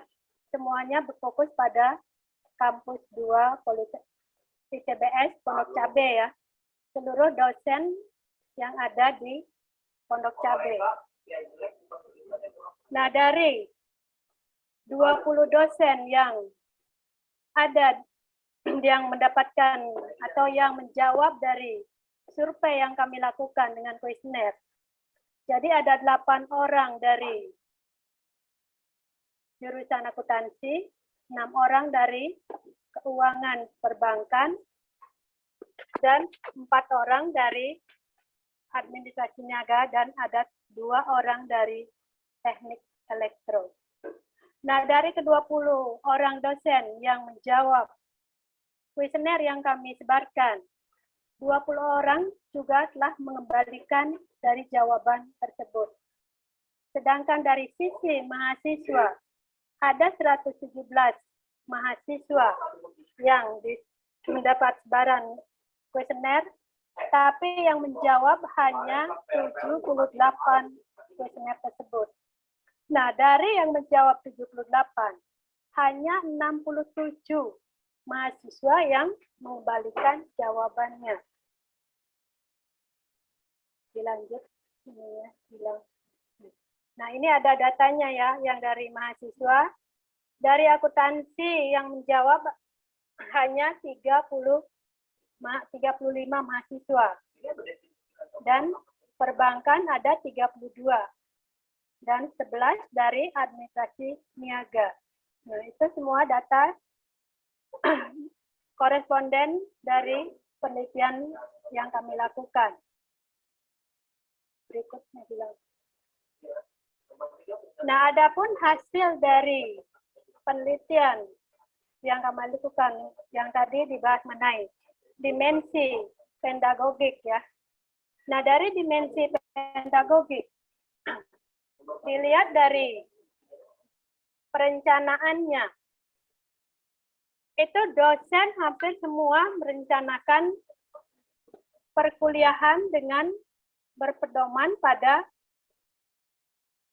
semuanya berfokus pada kampus 2 ITBS Pondok Cabe ya. Seluruh dosen yang ada di Pondok Cabe. Nah, dari 20 dosen yang ada yang mendapatkan atau yang menjawab dari survei yang kami lakukan dengan kuesioner. Jadi ada 8 orang dari jurusan akuntansi, 6 orang dari keuangan perbankan, dan 4 orang dari administrasi niaga, dan ada 2 orang dari teknik elektro. Nah, dari ke-20 orang dosen yang menjawab kuesioner yang kami sebarkan, 20 orang juga telah mengembalikan dari jawaban tersebut. Sedangkan dari sisi mahasiswa, ada 117 mahasiswa yang mendapat sebaran kuesioner, tapi yang menjawab hanya 78 kuesioner tersebut. Nah, dari yang menjawab 78, hanya 67 mahasiswa yang mengembalikan jawabannya. Dilanjut. Ini ya, bilang. Nah, ini ada datanya ya, yang dari mahasiswa. Dari akuntansi yang menjawab hanya 35 mahasiswa. Dan perbankan ada 32. Dan 11 dari administrasi niaga. Nah, itu semua data koresponden dari penelitian yang kami lakukan. Berikutnya bilang. Nah, adapun hasil dari penelitian yang kami lakukan, yang tadi dibahas mengenai dimensi pedagogik ya. Nah, dari dimensi pedagogik, dilihat dari perencanaannya, itu dosen hampir semua merencanakan perkuliahan dengan berpedoman pada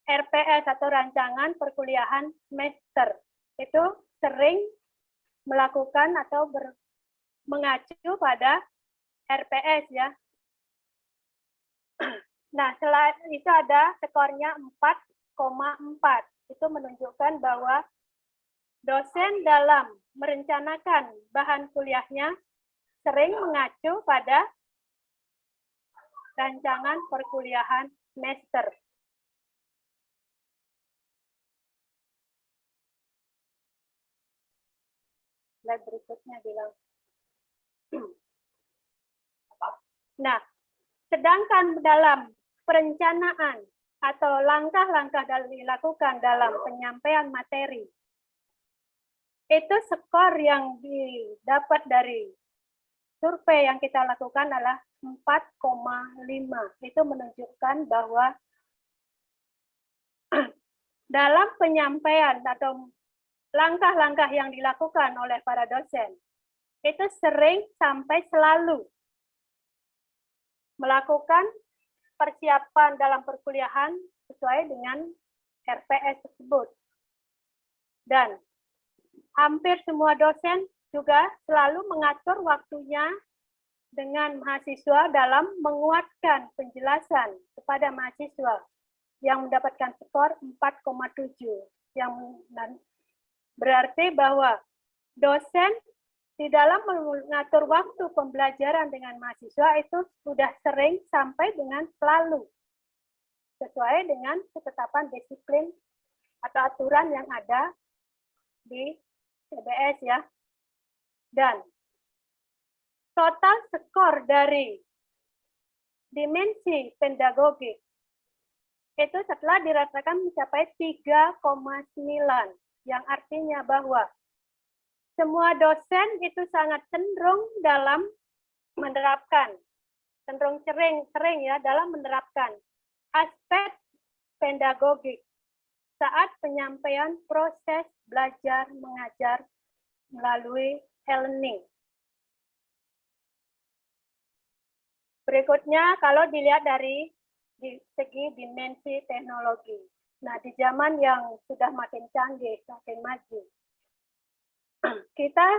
RPS atau rancangan perkuliahan semester. Itu sering melakukan atau mengacu pada RPS ya. Nah, selain itu ada skornya 4,4. Itu menunjukkan bahwa dosen dalam merencanakan bahan kuliahnya sering mengacu pada rancangan perkuliahan semester. Slide berikutnya bilang. Nah, sedangkan dalam perencanaan atau langkah-langkah dilakukan dalam penyampaian materi, itu skor yang didapat dari survei yang kita lakukan adalah 4,5. Itu menunjukkan bahwa dalam penyampaian atau langkah-langkah yang dilakukan oleh para dosen, itu sering sampai selalu melakukan persiapan dalam perkuliahan sesuai dengan RPS tersebut. Dan hampir semua dosen juga selalu mengatur waktunya dengan mahasiswa dalam menguatkan penjelasan kepada mahasiswa yang mendapatkan skor 4,7. Yang berarti bahwa dosen di dalam mengatur waktu pembelajaran dengan mahasiswa itu sudah sering sampai dengan selalu sesuai dengan ketetapan disiplin atau aturan yang ada di CBS ya. Dan total skor dari dimensi pedagogik itu setelah dirasakan mencapai 3,9, yang artinya bahwa semua dosen itu sangat cenderung dalam menerapkan, cenderung sering ya dalam menerapkan aspek pedagogik saat penyampaian proses belajar mengajar melalui e-learning. Berikutnya kalau dilihat dari segi dimensi teknologi. Nah, di zaman yang sudah makin canggih, makin maju, kita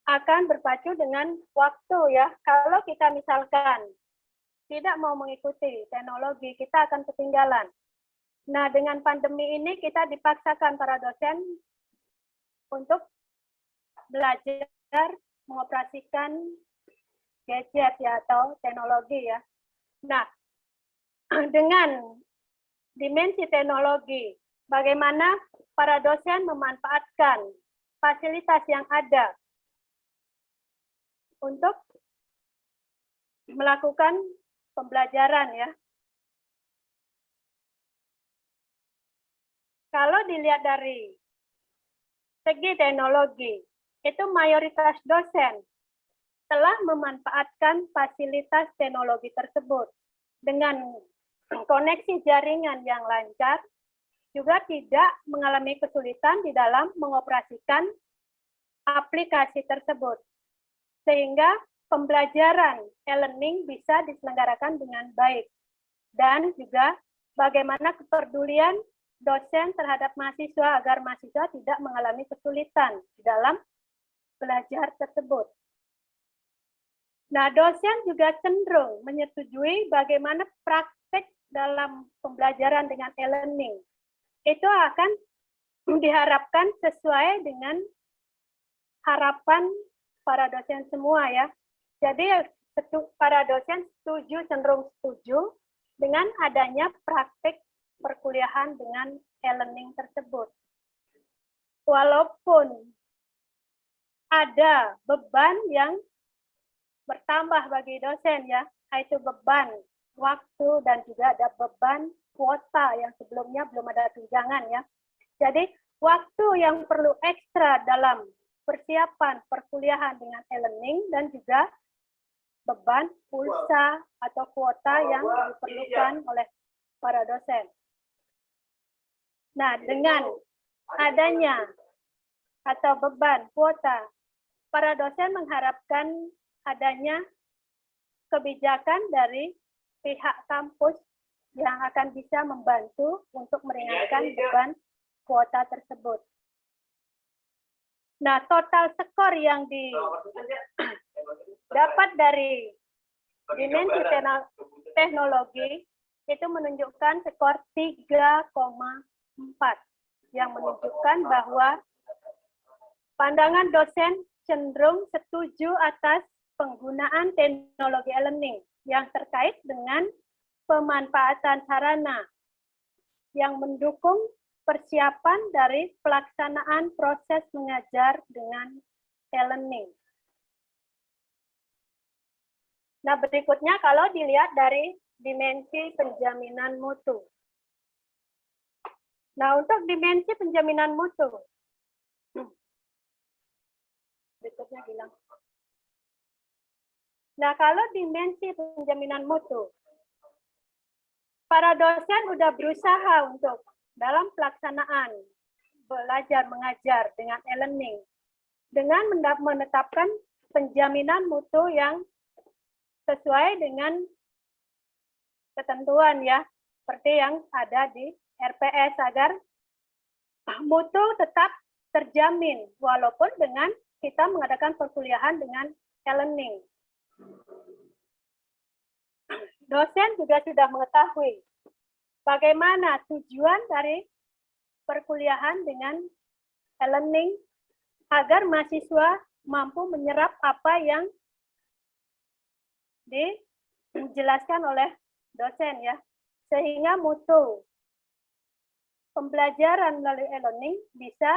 akan berpacu dengan waktu ya. Kalau kita misalkan tidak mau mengikuti teknologi, kita akan ketinggalan. Nah, dengan pandemi ini kita dipaksakan para dosen untuk belajar mengoperasikan gadget ya atau teknologi ya. Nah, dengan dimensi teknologi, bagaimana para dosen memanfaatkan fasilitas yang ada untuk melakukan pembelajaran ya. Kalau dilihat dari segi teknologi, itu mayoritas dosen telah memanfaatkan fasilitas teknologi tersebut dengan koneksi jaringan yang lancar, juga tidak mengalami kesulitan di dalam mengoperasikan aplikasi tersebut. Sehingga pembelajaran e-learning bisa diselenggarakan dengan baik. Dan juga bagaimana kepedulian dosen terhadap mahasiswa agar mahasiswa tidak mengalami kesulitan di dalam belajar tersebut. Nah, dosen juga cenderung menyetujui bagaimana praktek dalam pembelajaran dengan e-learning. Itu akan diharapkan sesuai dengan harapan para dosen semua ya. Jadi para dosen cenderung setuju dengan adanya praktek perkuliahan dengan e-learning tersebut. Walaupun ada beban yang bertambah bagi dosen ya, yaitu beban waktu dan juga ada beban kuota yang sebelumnya belum ada tunjangan ya. Jadi waktu yang perlu ekstra dalam persiapan perkuliahan dengan e-learning dan juga beban pulsa atau kuota yang diperlukan oleh para dosen. Nah, dengan adanya atau beban kuota, para dosen mengharapkan adanya kebijakan dari pihak kampus yang akan bisa membantu untuk meringankan beban kuota tersebut. Nah, total skor yang dapat dari dimensi teknologi itu menunjukkan skor 3,4 yang menunjukkan bahwa pandangan dosen cenderung setuju atas penggunaan teknologi e-learning yang terkait dengan pemanfaatan sarana yang mendukung persiapan dari pelaksanaan proses mengajar dengan e-learning. Nah, berikutnya kalau dilihat dari dimensi penjaminan mutu. Nah, untuk dimensi penjaminan mutu, berikutnya bilang. Nah, kalau dimensi penjaminan mutu, para dosen sudah berusaha untuk dalam pelaksanaan belajar mengajar dengan e-learning dengan menetapkan penjaminan mutu yang sesuai dengan ketentuan ya, seperti yang ada di RPS agar mutu tetap terjamin walaupun dengan kita mengadakan perkuliahan dengan e-learning. Dosen juga sudah mengetahui bagaimana tujuan dari perkuliahan dengan e-learning agar mahasiswa mampu menyerap apa yang dijelaskan oleh dosen ya, sehingga mutu pembelajaran melalui e-learning bisa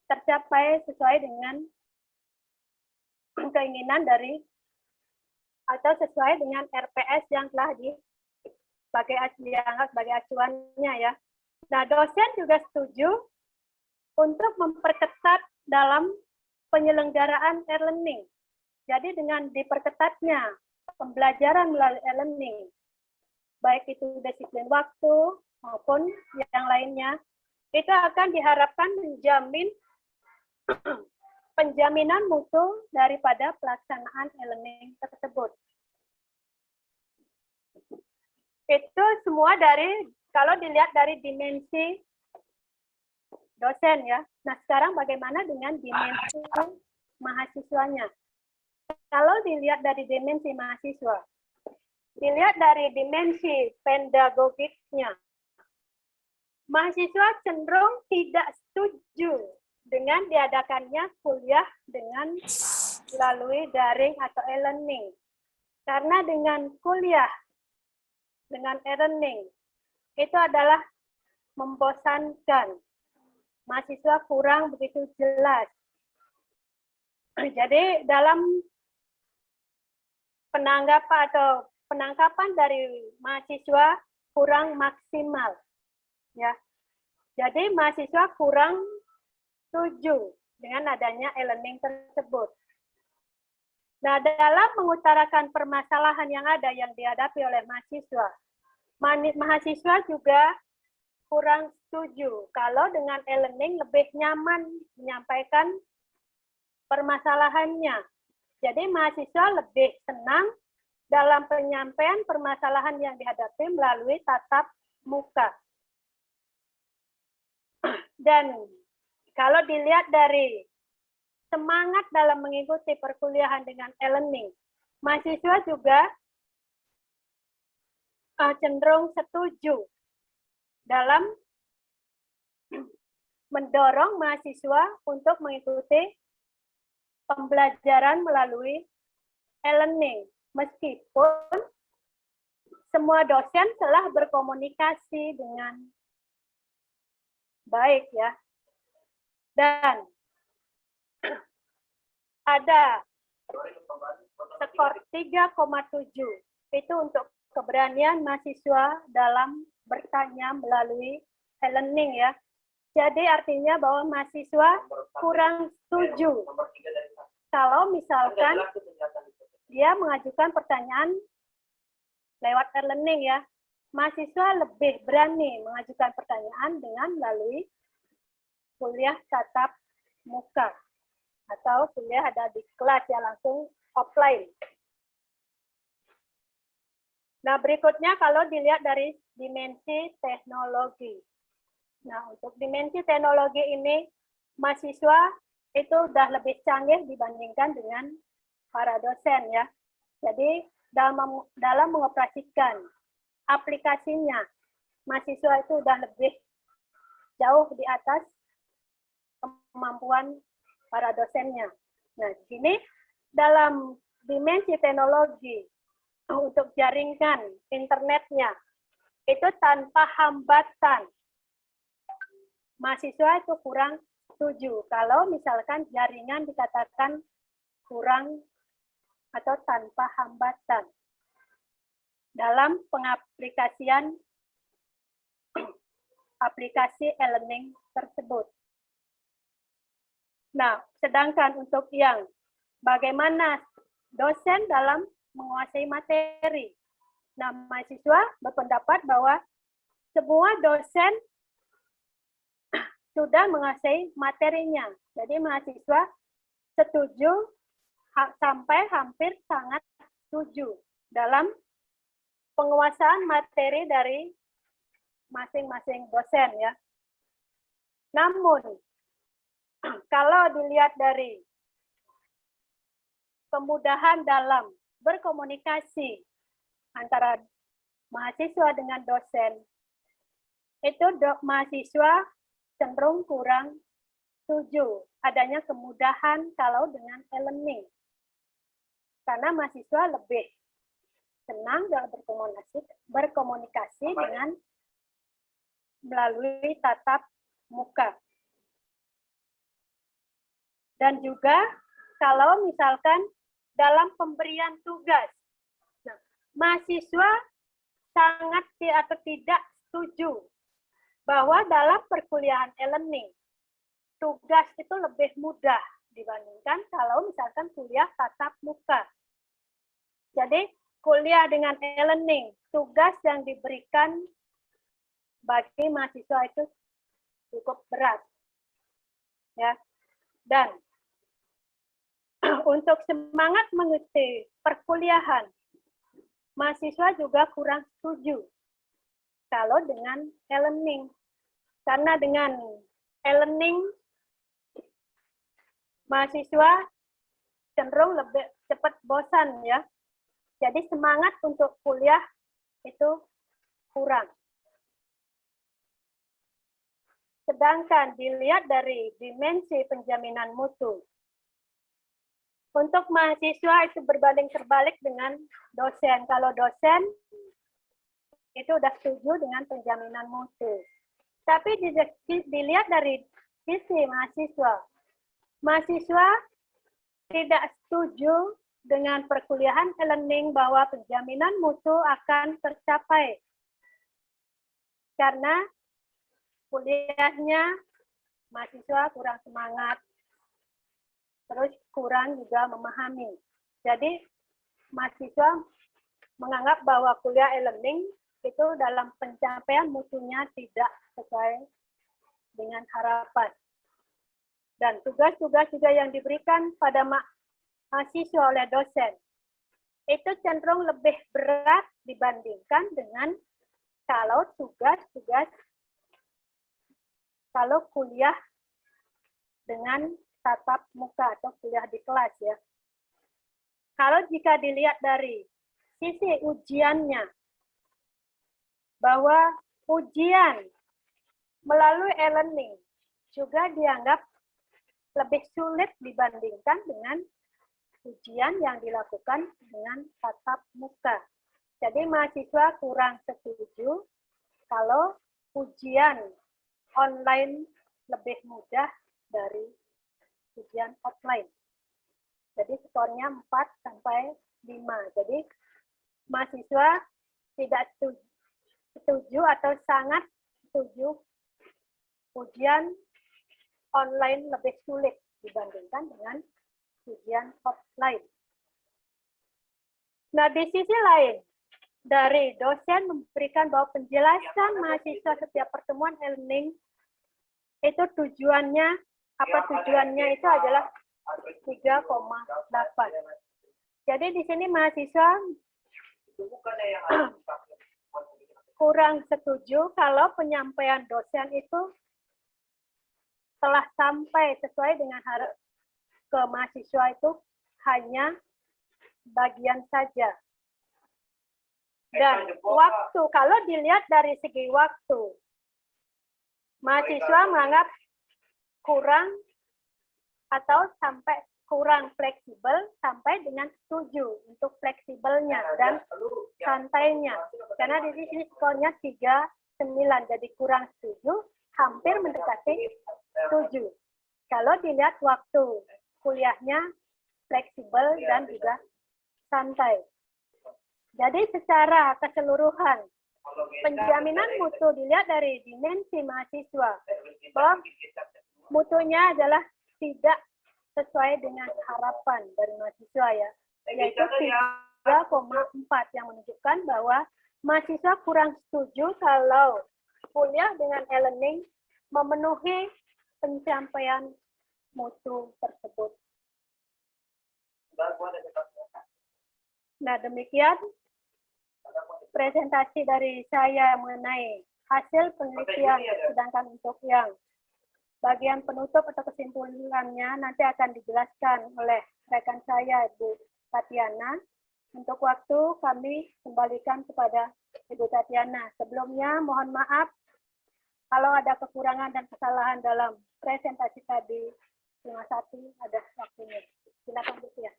tercapai sesuai dengan keinginan dari atau sesuai dengan RPS yang telah sebagai acuannya ya. Nah, dosen juga setuju untuk memperketat dalam penyelenggaraan e-learning. Jadi dengan diperketatnya pembelajaran melalui e-learning, baik itu disiplin waktu maupun yang lainnya, itu akan diharapkan menjamin penjaminan mutu daripada pelaksanaan e-learning tersebut. Itu semua dari, kalau dilihat dari dimensi dosen ya. Nah, sekarang bagaimana dengan dimensi mahasiswanya? Kalau dilihat dari dimensi mahasiswa, dilihat dari dimensi pedagogiknya, mahasiswa cenderung tidak setuju dengan diadakannya kuliah dengan melalui daring atau e-learning. Karena dengan kuliah dengan e-learning itu adalah membosankan. Mahasiswa kurang begitu jelas. Jadi dalam penangkapan dari mahasiswa kurang maksimal. Ya. Jadi mahasiswa kurang setuju dengan adanya e-learning tersebut. Nah, dalam mengutarakan permasalahan yang ada yang dihadapi oleh mahasiswa, mahasiswa juga kurang setuju. Kalau dengan e-learning lebih nyaman menyampaikan permasalahannya. Jadi mahasiswa lebih senang dalam penyampaian permasalahan yang dihadapi melalui tatap muka. Dan kalau dilihat dari semangat dalam mengikuti perkuliahan dengan e-learning, mahasiswa juga cenderung setuju dalam mendorong mahasiswa untuk mengikuti pembelajaran melalui e-learning, meskipun semua dosen telah berkomunikasi dengan baik ya. Dan ada skor 3,7 itu untuk keberanian mahasiswa dalam bertanya melalui e-learning ya. Jadi artinya bahwa mahasiswa kurang setuju kalau misalkan dia mengajukan pertanyaan lewat e-learning ya. Mahasiswa lebih berani mengajukan pertanyaan dengan melalui kuliah tatap muka atau kuliah ada di kelas ya, langsung offline. Nah, berikutnya kalau dilihat dari dimensi teknologi. Nah, untuk dimensi teknologi ini, mahasiswa itu sudah lebih canggih dibandingkan dengan para dosen ya. Jadi, dalam mengoperasikan aplikasinya, mahasiswa itu sudah lebih jauh di atas kemampuan para dosennya. Nah, di sini dalam dimensi teknologi, untuk jaringan internetnya itu tanpa hambatan, mahasiswa itu kurang setuju kalau misalkan jaringan dikatakan kurang atau tanpa hambatan dalam pengaplikasian aplikasi e-learning tersebut. Nah, sedangkan untuk yang bagaimana dosen dalam menguasai materi. Nah, mahasiswa berpendapat bahwa semua dosen sudah menguasai materinya. Jadi mahasiswa setuju sampai hampir sangat setuju dalam penguasaan materi dari masing-masing dosen ya. Namun kalau dilihat dari kemudahan dalam berkomunikasi antara mahasiswa dengan dosen, itu mahasiswa cenderung kurang setuju adanya kemudahan kalau dengan e-learning. Karena mahasiswa lebih senang dalam berkomunikasi dengan melalui tatap muka. Dan juga kalau misalkan dalam pemberian tugas, nah, mahasiswa sangat atau tidak setuju bahwa dalam perkuliahan e-learning, tugas itu lebih mudah dibandingkan kalau misalkan kuliah tatap muka. Jadi kuliah dengan e-learning, tugas yang diberikan bagi mahasiswa itu cukup berat. Ya. Dan untuk semangat mengikuti perkuliahan, mahasiswa juga kurang setuju kalau dengan e-learning. Karena dengan e-learning, mahasiswa cenderung lebih cepat bosan ya. Jadi semangat untuk kuliah itu kurang. Sedangkan dilihat dari dimensi penjaminan mutu, untuk mahasiswa itu berbanding terbalik dengan dosen. Kalau dosen itu sudah setuju dengan penjaminan mutu. Tapi dilihat dari sisi mahasiswa, mahasiswa tidak setuju dengan perkuliahan e-learning bahwa penjaminan mutu akan tercapai. Karena kuliahnya mahasiswa kurang semangat, terus kurang juga memahami. Jadi mahasiswa menganggap bahwa kuliah e-learning itu dalam pencapaian mutunya tidak sesuai dengan harapan. Dan tugas-tugas juga yang diberikan pada mahasiswa oleh dosen itu cenderung lebih berat dibandingkan dengan kalau tugas-tugas kalau kuliah dengan tatap muka atau kuliah di kelas ya. Kalau jika dilihat dari sisi ujiannya, bahwa ujian melalui e-learning juga dianggap lebih sulit dibandingkan dengan ujian yang dilakukan dengan tatap muka. Jadi mahasiswa kurang setuju kalau ujian online lebih mudah dari ujian offline. Jadi skornya 4 sampai 5. Jadi mahasiswa tidak setuju atau sangat setuju ujian online lebih sulit dibandingkan dengan ujian offline. Nah, di sisi lain, dari dosen memberikan bahwa penjelasan mahasiswa setiap pertemuan e-learning itu tujuannya, tujuannya itu adalah 3,8. Jadi di sini mahasiswa kurang setuju kalau penyampaian dosen itu telah sampai sesuai dengan ke mahasiswa itu hanya bagian saja. Dan waktu, kalau dilihat dari segi waktu, mahasiswa menganggap kurang atau sampai kurang fleksibel sampai dengan setuju untuk fleksibelnya dan santainya. Karena di sini skornya 3,9, jadi kurang setuju, hampir mendekati setuju. Kalau dilihat waktu kuliahnya fleksibel dan juga santai. Jadi secara keseluruhan penjaminan mutu dilihat dari dimensi mahasiswa bahwa mutunya adalah tidak sesuai dengan harapan dari mahasiswa ya, yaitu 3,4 yang menunjukkan bahwa mahasiswa kurang setuju kalau kuliah dengan e-learning memenuhi pencapaian mutu tersebut. Nah, demikian presentasi dari saya mengenai hasil penelitian. Sedangkan untuk yang bagian penutup atau kesimpulannya nanti akan dijelaskan oleh rekan saya, Ibu Tatiana. Untuk waktu kami kembalikan kepada Ibu Tatiana. Sebelumnya mohon maaf kalau ada kekurangan dan kesalahan dalam presentasi tadi. Terima kasih, ada waktunya. Silakan Bu Tia.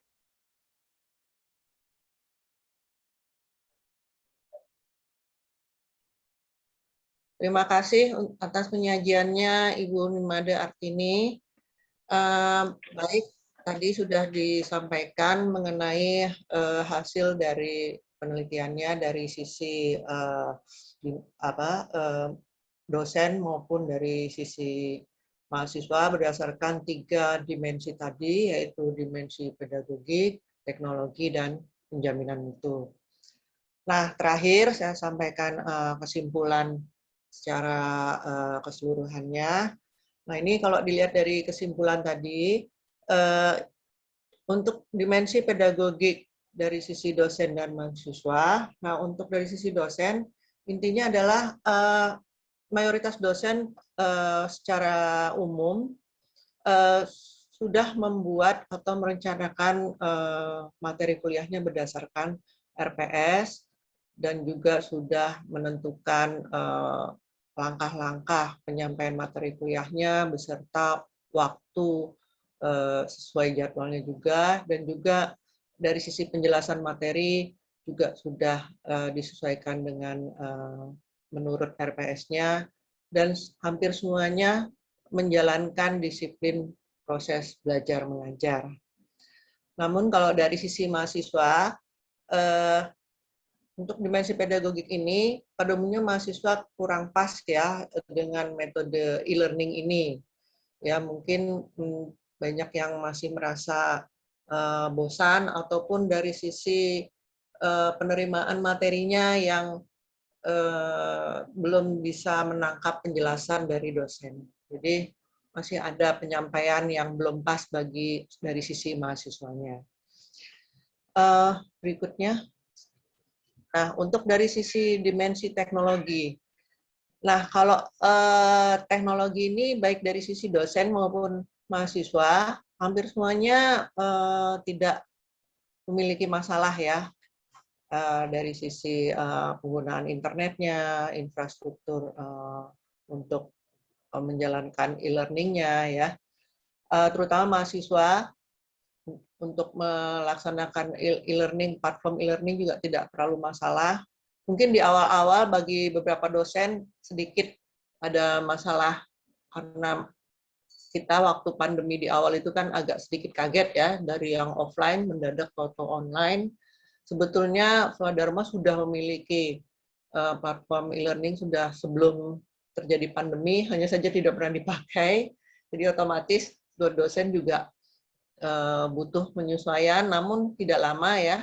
Terima kasih atas penyajiannya Ibu Nimade Artini. Baik, tadi sudah disampaikan mengenai hasil dari penelitiannya dari sisi dosen maupun dari sisi mahasiswa berdasarkan 3 dimensi tadi, yaitu dimensi pedagogik, teknologi, dan penjaminan mutu. Nah, terakhir saya sampaikan kesimpulan secara keseluruhannya. Nah, ini kalau dilihat dari kesimpulan tadi, untuk dimensi pedagogik dari sisi dosen dan mahasiswa, nah untuk dari sisi dosen, intinya adalah mayoritas dosen secara umum sudah membuat atau merencanakan materi kuliahnya berdasarkan RPS, dan juga sudah menentukan langkah-langkah penyampaian materi kuliahnya beserta waktu sesuai jadwalnya juga, dan juga dari sisi penjelasan materi juga sudah disesuaikan dengan menurut RPS-nya, dan hampir semuanya menjalankan disiplin proses belajar mengajar. Namun kalau dari sisi mahasiswa, untuk dimensi pedagogik ini, pada umumnya mahasiswa kurang pas ya dengan metode e-learning ini. Ya, mungkin banyak yang masih merasa bosan, ataupun dari sisi penerimaan materinya yang belum bisa menangkap penjelasan dari dosen. Jadi masih ada penyampaian yang belum pas dari sisi mahasiswanya. Berikutnya, nah untuk dari sisi dimensi teknologi. Nah kalau teknologi ini baik dari sisi dosen maupun mahasiswa, hampir semuanya tidak memiliki masalah ya. Dari sisi penggunaan internetnya, infrastruktur untuk menjalankan e-learning-nya ya, terutama mahasiswa untuk melaksanakan e-learning, platform e-learning juga tidak terlalu masalah. Mungkin di awal-awal bagi beberapa dosen sedikit ada masalah karena kita waktu pandemi di awal itu kan agak sedikit kaget ya, dari yang offline mendadak ke online. Sebetulnya Swadharma sudah memiliki platform e-learning sudah sebelum terjadi pandemi, hanya saja tidak pernah dipakai. Jadi otomatis dosen juga butuh penyesuaian, namun tidak lama ya.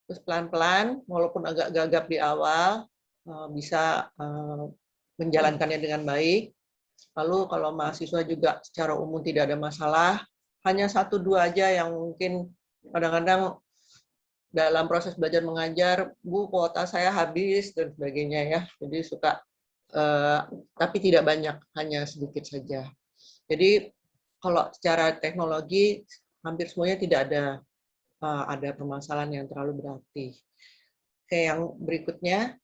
Terus pelan-pelan, walaupun agak gagap di awal, bisa menjalankannya dengan baik. Lalu kalau mahasiswa juga secara umum tidak ada masalah, hanya 1-2 aja yang mungkin kadang-kadang dalam proses belajar mengajar, Bu, kuota saya habis, dan sebagainya ya. Jadi suka, tapi tidak banyak, hanya sedikit saja. Jadi kalau secara teknologi, hampir semuanya tidak ada permasalahan yang terlalu berarti. Oke, yang berikutnya.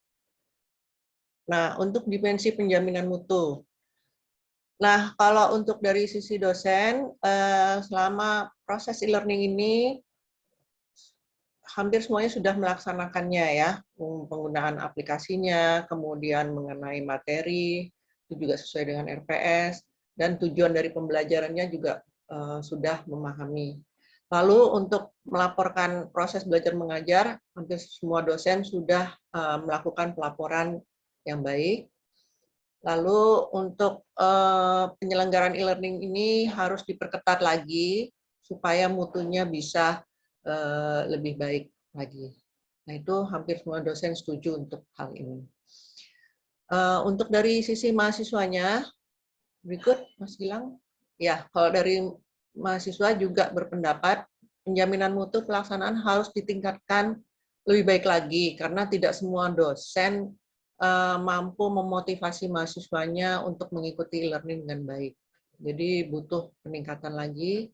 Nah, untuk dimensi penjaminan mutu. Nah, kalau untuk dari sisi dosen, selama proses e-learning ini, hampir semuanya sudah melaksanakannya ya, penggunaan aplikasinya, kemudian mengenai materi, itu juga sesuai dengan RPS, dan tujuan dari pembelajarannya juga sudah memahami. Lalu untuk melaporkan proses belajar mengajar, hampir semua dosen sudah melakukan pelaporan yang baik. Lalu untuk penyelenggaraan e-learning ini harus diperketat lagi, supaya mutunya bisa lebih baik lagi. Nah, itu hampir semua dosen setuju untuk hal ini. Untuk dari sisi mahasiswanya, berikut Mas Gilang. Ya, kalau dari mahasiswa juga berpendapat penjaminan mutu pelaksanaan harus ditingkatkan lebih baik lagi, karena tidak semua dosen mampu memotivasi mahasiswanya untuk mengikuti e-learning dengan baik. Jadi butuh peningkatan lagi.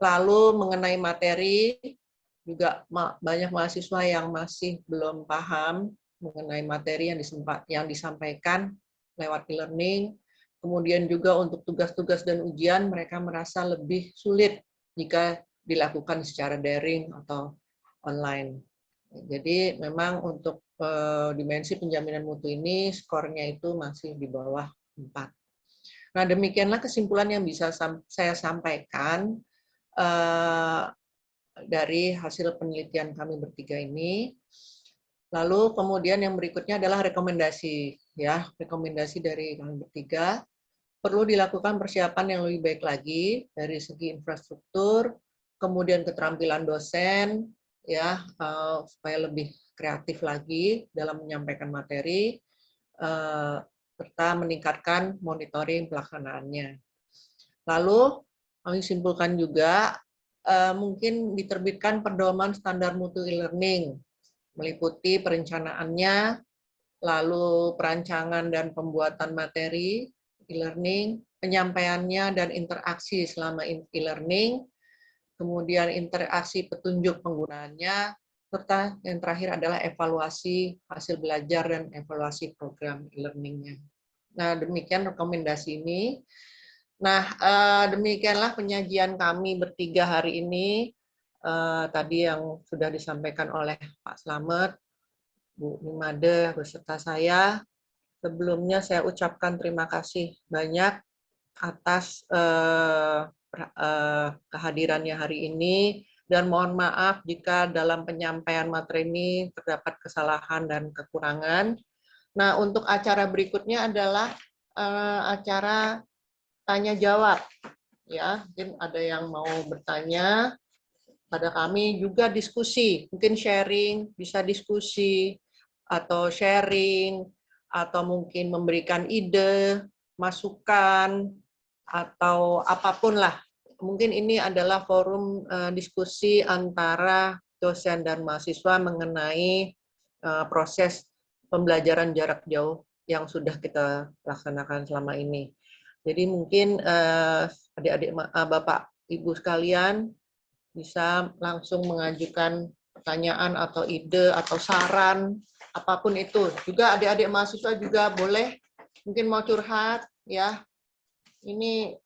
Lalu mengenai materi, juga banyak mahasiswa yang masih belum paham mengenai materi yang disampaikan lewat e-learning. Kemudian juga untuk tugas-tugas dan ujian, mereka merasa lebih sulit jika dilakukan secara daring atau online. Jadi memang untuk dimensi penjaminan mutu ini, skornya itu masih di bawah 4. Nah, demikianlah kesimpulan yang bisa saya sampaikan dari hasil penelitian kami bertiga ini. Lalu kemudian yang berikutnya adalah rekomendasi, ya, rekomendasi dari kami bertiga. Perlu dilakukan persiapan yang lebih baik lagi dari segi infrastruktur, kemudian keterampilan dosen, ya, supaya lebih kreatif lagi dalam menyampaikan materi, serta meningkatkan monitoring pelaksanaannya. Lalu kami simpulkan juga mungkin diterbitkan pedoman standar mutu e-learning, meliputi perencanaannya, lalu perancangan dan pembuatan materi e-learning, penyampaiannya dan interaksi selama e-learning, kemudian interaksi petunjuk penggunaannya, serta yang terakhir adalah evaluasi hasil belajar dan evaluasi program e-learning-nya. Nah, demikian rekomendasi ini. Nah, demikianlah penyajian kami bertiga hari ini. Tadi yang sudah disampaikan oleh Pak Slamet, Bu Nimade, beserta saya. Sebelumnya saya ucapkan terima kasih banyak atas kehadirannya hari ini, dan mohon maaf jika dalam penyampaian materi ini terdapat kesalahan dan kekurangan. Nah, untuk acara berikutnya adalah acara tanya jawab, ya, mungkin ada yang mau bertanya pada kami, juga diskusi, mungkin sharing, bisa diskusi atau sharing, atau mungkin memberikan ide, masukan, atau apapun lah. Mungkin ini adalah forum diskusi antara dosen dan mahasiswa mengenai proses pembelajaran jarak jauh yang sudah kita laksanakan selama ini. Jadi mungkin adik-adik Bapak Ibu sekalian bisa langsung mengajukan pertanyaan atau ide atau saran apapun itu. Juga adik-adik mahasiswa juga boleh mungkin mau curhat ya. Ini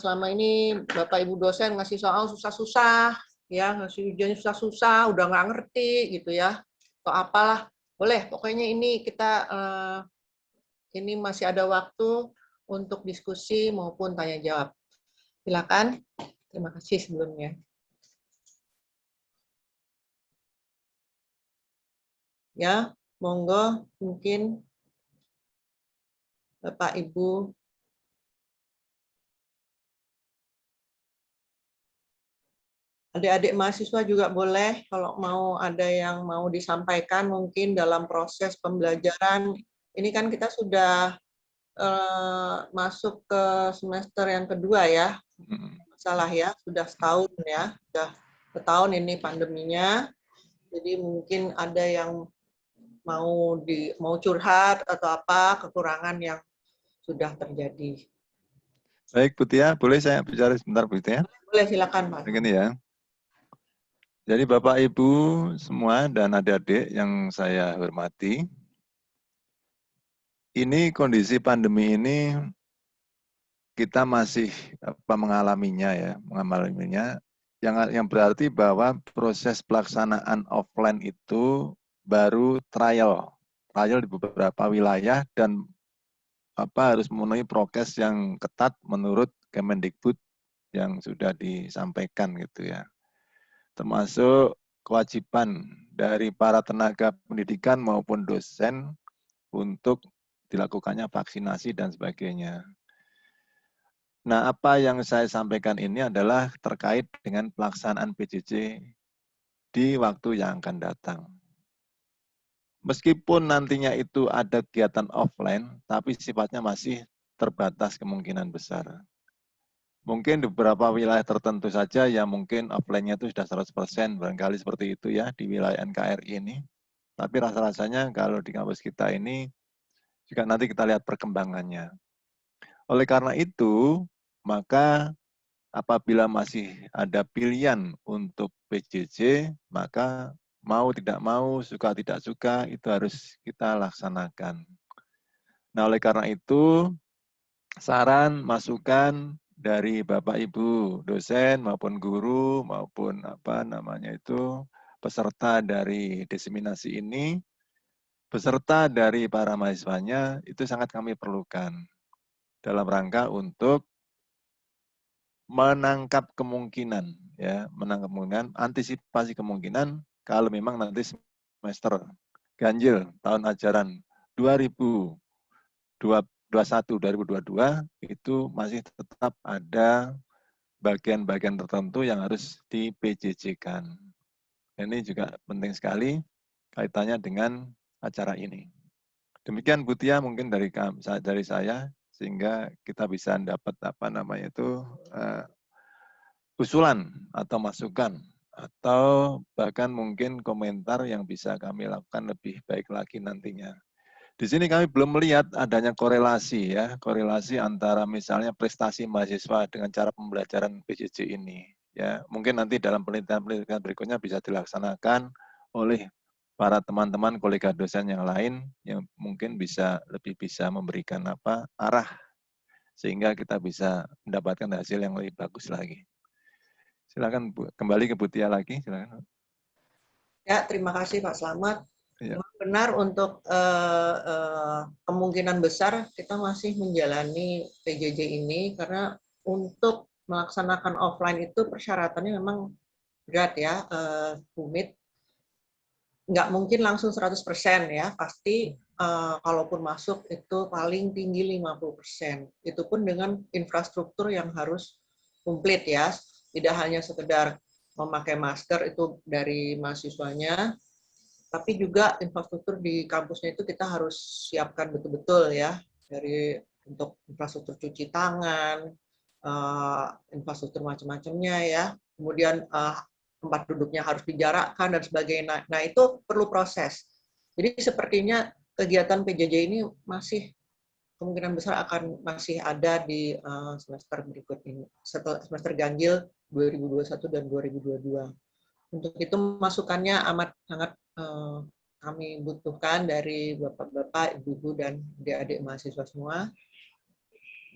selama ini Bapak Ibu dosen ngasih soal susah-susah ya, ngasih ujian susah-susah, udah nggak ngerti gitu ya. Atau apalah, boleh. Pokoknya ini kita ini masih ada waktu untuk diskusi maupun tanya jawab. Silakan. Terima kasih sebelumnya. Ya, monggo mungkin Bapak Ibu. Adik-adik mahasiswa juga boleh kalau mau ada yang mau disampaikan mungkin dalam proses pembelajaran. Ini kan kita sudah masuk ke semester yang kedua ya. Salah ya, sudah setahun ya. Sudah setahun ini pandeminya. Jadi mungkin ada yang mau curhat atau apa kekurangan yang sudah terjadi. Baik, Bu Tia, boleh saya bicara sebentar, Bu Tia? Boleh, silakan, Pak. Begini ya. Jadi Bapak Ibu semua dan adik-adik yang saya hormati, ini kondisi pandemi ini kita masih mengalaminya ya, yang berarti bahwa proses pelaksanaan offline itu baru trial di beberapa wilayah dan harus memenuhi prokes yang ketat menurut Kemendikbud yang sudah disampaikan gitu ya. Termasuk kewajiban dari para tenaga pendidikan maupun dosen untuk dilakukannya vaksinasi dan sebagainya. Nah, apa yang saya sampaikan ini adalah terkait dengan pelaksanaan PJJ di waktu yang akan datang. Meskipun nantinya itu ada kegiatan offline, tapi sifatnya masih terbatas kemungkinan besar. Mungkin di beberapa wilayah tertentu saja yang mungkin offline-nya itu sudah 100%, barangkali seperti itu ya di wilayah NKRI ini. Tapi rasa-rasanya kalau di kampus kita ini, juga nanti kita lihat perkembangannya. Oleh karena itu, maka apabila masih ada pilihan untuk PJJ, maka mau tidak mau, suka tidak suka, itu harus kita laksanakan. Nah, oleh karena itu, saran, masukan dari Bapak Ibu dosen maupun guru maupun peserta dari diseminasi ini, peserta dari para mahasiswanya itu sangat kami perlukan dalam rangka untuk menangkap kemungkinan ya, antisipasi kemungkinan kalau memang nanti semester ganjil tahun ajaran 2021-2022 itu masih tetap ada bagian-bagian tertentu yang harus di PJJ-kan. Ini juga penting sekali kaitannya dengan acara ini. Demikian Bu Tia mungkin dari saya sehingga kita bisa dapat usulan atau masukan atau bahkan mungkin komentar yang bisa kami lakukan lebih baik lagi nantinya. Di sini kami belum melihat adanya korelasi antara misalnya prestasi mahasiswa dengan cara pembelajaran PJJ ini. Ya, mungkin nanti dalam penelitian berikutnya bisa dilaksanakan oleh para teman-teman kolega dosen yang lain yang mungkin lebih bisa memberikan arah sehingga kita bisa mendapatkan hasil yang lebih bagus lagi. Silakan kembali ke Bu Tia lagi, silakan. Ya, terima kasih Pak Slamet. Ya. Benar untuk kemungkinan besar kita masih menjalani PJJ ini karena untuk melaksanakan offline itu persyaratannya memang berat ya, rumit. Nggak mungkin langsung 100% ya, pasti kalaupun masuk itu paling tinggi 50%. Itu pun dengan infrastruktur yang harus komplit ya, tidak hanya sekedar memakai masker itu dari mahasiswanya, Tapi juga infrastruktur di kampusnya itu kita harus siapkan betul-betul ya, dari untuk infrastruktur cuci tangan, infrastruktur macam-macamnya ya. Kemudian tempat duduknya harus dijarakkan dan sebagainya. Nah, itu perlu proses. Jadi sepertinya kegiatan PJJ ini masih kemungkinan besar akan masih ada di semester berikut ini, setelah semester ganjil 2021 dan 2022. Untuk itu masukannya amat sangat kami butuhkan dari bapak-bapak, ibu-ibu, dan adik-adik mahasiswa semua.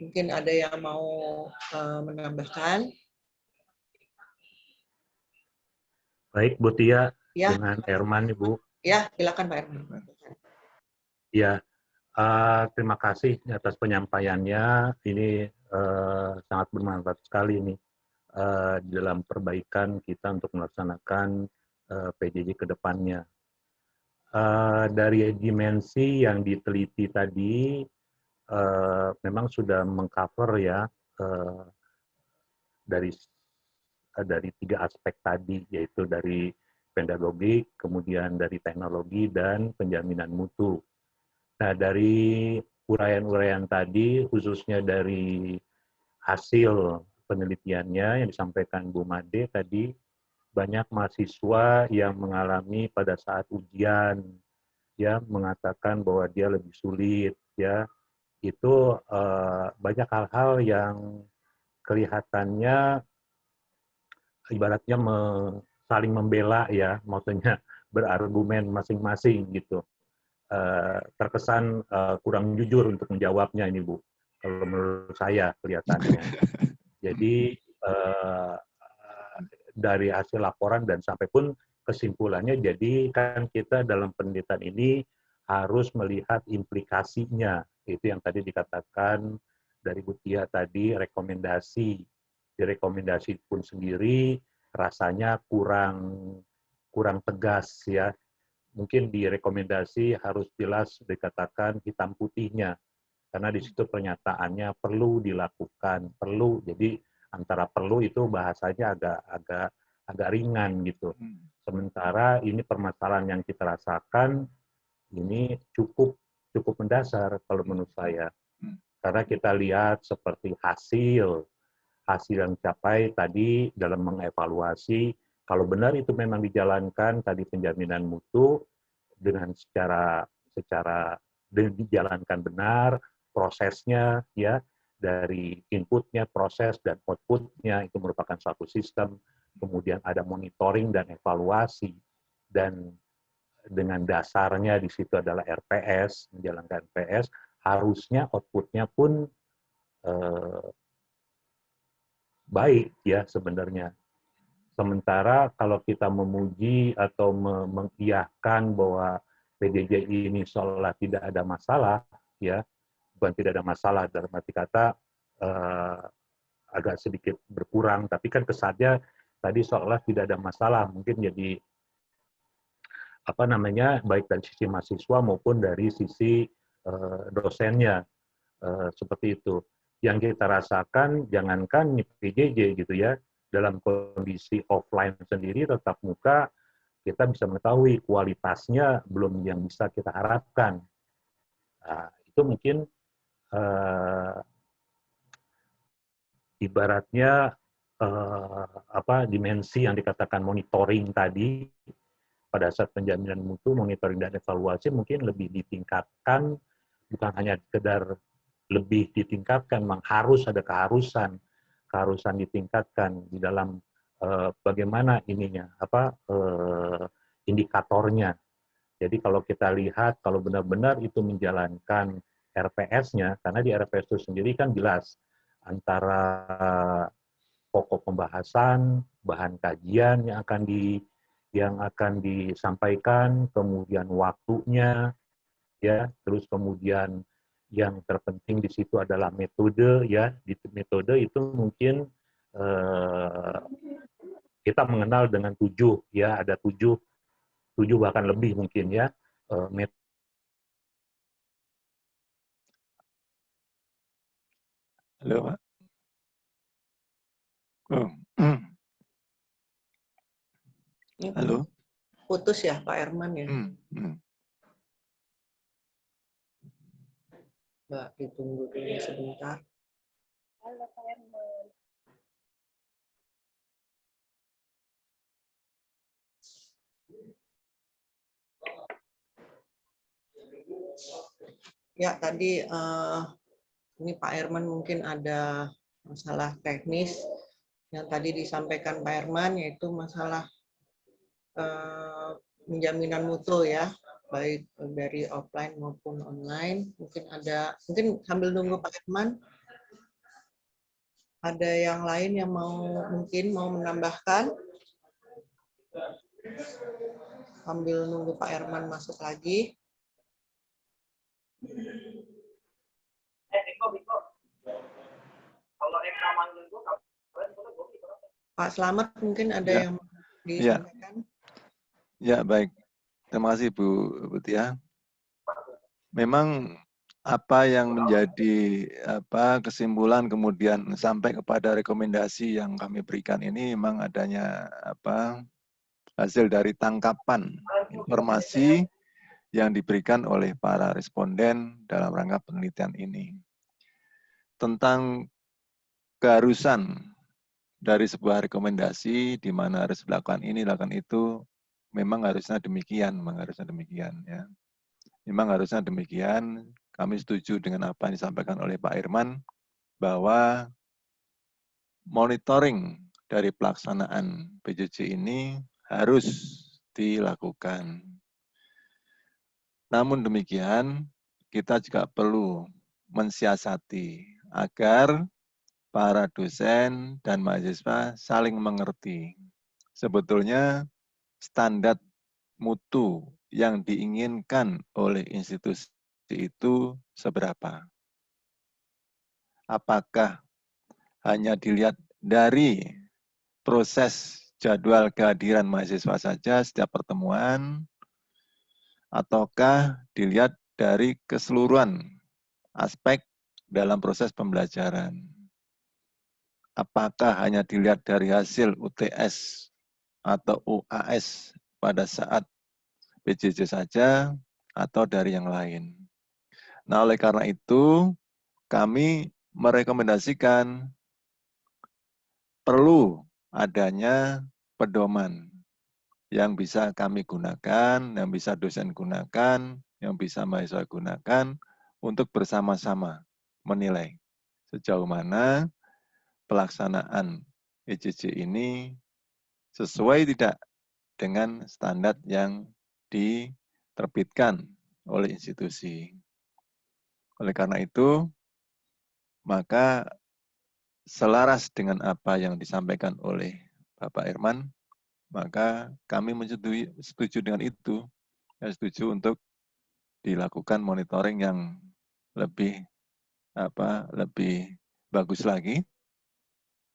Mungkin ada yang mau menambahkan? Baik, Bu Tia, Ya. dengan Herman, Ibu. Ya, silakan Pak Herman. Ya, terima kasih atas penyampaiannya. Ini sangat bermanfaat sekali nih dalam perbaikan kita untuk melaksanakan PJJ ke depannya. Dari dimensi yang diteliti tadi, memang sudah mengcover ya dari 3 aspek tadi, yaitu dari pedagogi, kemudian dari teknologi, dan penjaminan mutu. Nah, dari uraian-uraian tadi, khususnya dari hasil penelitiannya yang disampaikan Bu Made tadi, banyak mahasiswa yang mengalami pada saat ujian, ya, mengatakan bahwa dia lebih sulit, ya, itu banyak hal-hal yang kelihatannya ibaratnya saling membela, ya, maksudnya berargumen masing-masing gitu. Terkesan kurang jujur untuk menjawabnya ini, Bu, kalau menurut saya kelihatannya. Jadi dari hasil laporan dan sampai pun kesimpulannya, jadi kan kita dalam penelitian ini harus melihat implikasinya. Itu yang tadi dikatakan dari Bu Tia tadi, rekomendasi. Di rekomendasi pun sendiri rasanya kurang tegas, ya. Mungkin di rekomendasi harus jelas dikatakan hitam putihnya, karena di situ pernyataannya perlu dilakukan, perlu. Jadi antara perlu itu bahasanya agak ringan gitu. Sementara ini permasalahan yang kita rasakan ini cukup mendasar kalau menurut saya. Karena kita lihat seperti hasil yang dicapai tadi dalam mengevaluasi, kalau benar itu memang dijalankan tadi penjaminan mutu dengan secara dijalankan benar, prosesnya, ya, dari inputnya, proses, dan outputnya itu merupakan suatu sistem, kemudian ada monitoring dan evaluasi, dan dengan dasarnya di situ adalah RPS, menjalankan RPS, harusnya outputnya pun baik, ya, sebenarnya. Sementara kalau kita memuji atau mengiyahkan bahwa PJJ ini seolah tidak ada masalah, ya, bukan tidak ada masalah dalam arti kata agak sedikit berkurang, tapi kan kesannya tadi seolah tidak ada masalah, mungkin jadi apa namanya, baik dari sisi mahasiswa maupun dari sisi dosennya, seperti itu. Yang kita rasakan, jangankan PJJ gitu ya, dalam kondisi offline sendiri tetap muka, kita bisa mengetahui kualitasnya belum yang bisa kita harapkan. Nah, itu mungkin ibaratnya dimensi yang dikatakan monitoring tadi, pada saat penjaminan mutu, monitoring dan evaluasi mungkin lebih ditingkatkan, bukan hanya sekedar lebih ditingkatkan, memang harus ada keharusan ditingkatkan di dalam bagaimana ininya, indikatornya. Jadi kalau kita lihat, kalau benar-benar itu menjalankan RPS-nya, karena di RPS itu sendiri kan jelas antara pokok pembahasan, bahan kajian yang akan disampaikan, kemudian waktunya, ya, terus kemudian yang terpenting di situ adalah metode, ya. Di metode itu mungkin kita mengenal dengan 7, ya, ada 7 bahkan lebih mungkin, ya. Halo, Pak. Oh. Halo. putus ya Pak Herman ya. Mbak, ditunggu dulu sebentar. Halo Pak Herman. Ya, tadi ini Pak Herman mungkin ada masalah teknis yang tadi disampaikan Pak Herman, yaitu masalah penjaminan mutu ya, baik dari offline maupun online. Mungkin sambil nunggu Pak Herman, ada yang lain yang mau menambahkan? Sambil nunggu Pak Herman masuk lagi. Pak Slamet mungkin ada yang disampaikan. Ya, baik. Terima kasih Bu Tia. Memang apa yang menjadi kesimpulan kemudian sampai kepada rekomendasi yang kami berikan ini memang adanya hasil dari tangkapan informasi yang diberikan oleh para responden dalam rangka penelitian ini. Tentang keharusan dari sebuah rekomendasi di mana harus dilakukan ini, lakukan itu, memang harusnya demikian ya. Memang harusnya demikian. Kami setuju dengan apa yang disampaikan oleh Pak Herman bahwa monitoring dari pelaksanaan PJJ ini harus dilakukan. Namun demikian, kita juga perlu mensiasati agar para dosen dan mahasiswa saling mengerti. Sebetulnya standar mutu yang diinginkan oleh institusi itu seberapa? Apakah hanya dilihat dari proses jadwal kehadiran mahasiswa saja setiap pertemuan, ataukah dilihat dari keseluruhan aspek dalam proses pembelajaran? Apakah hanya dilihat dari hasil UTS atau UAS pada saat PJJ saja, atau dari yang lain? Nah, oleh karena itu, kami merekomendasikan perlu adanya pedoman yang bisa kami gunakan, yang bisa dosen gunakan, yang bisa mahasiswa gunakan untuk bersama-sama menilai sejauh mana pelaksanaan PJJ ini sesuai tidak dengan standar yang diterbitkan oleh institusi. Oleh karena itu, maka selaras dengan apa yang disampaikan oleh Bapak Herman, maka kami setuju dengan itu. Saya setuju untuk dilakukan monitoring yang lebih bagus lagi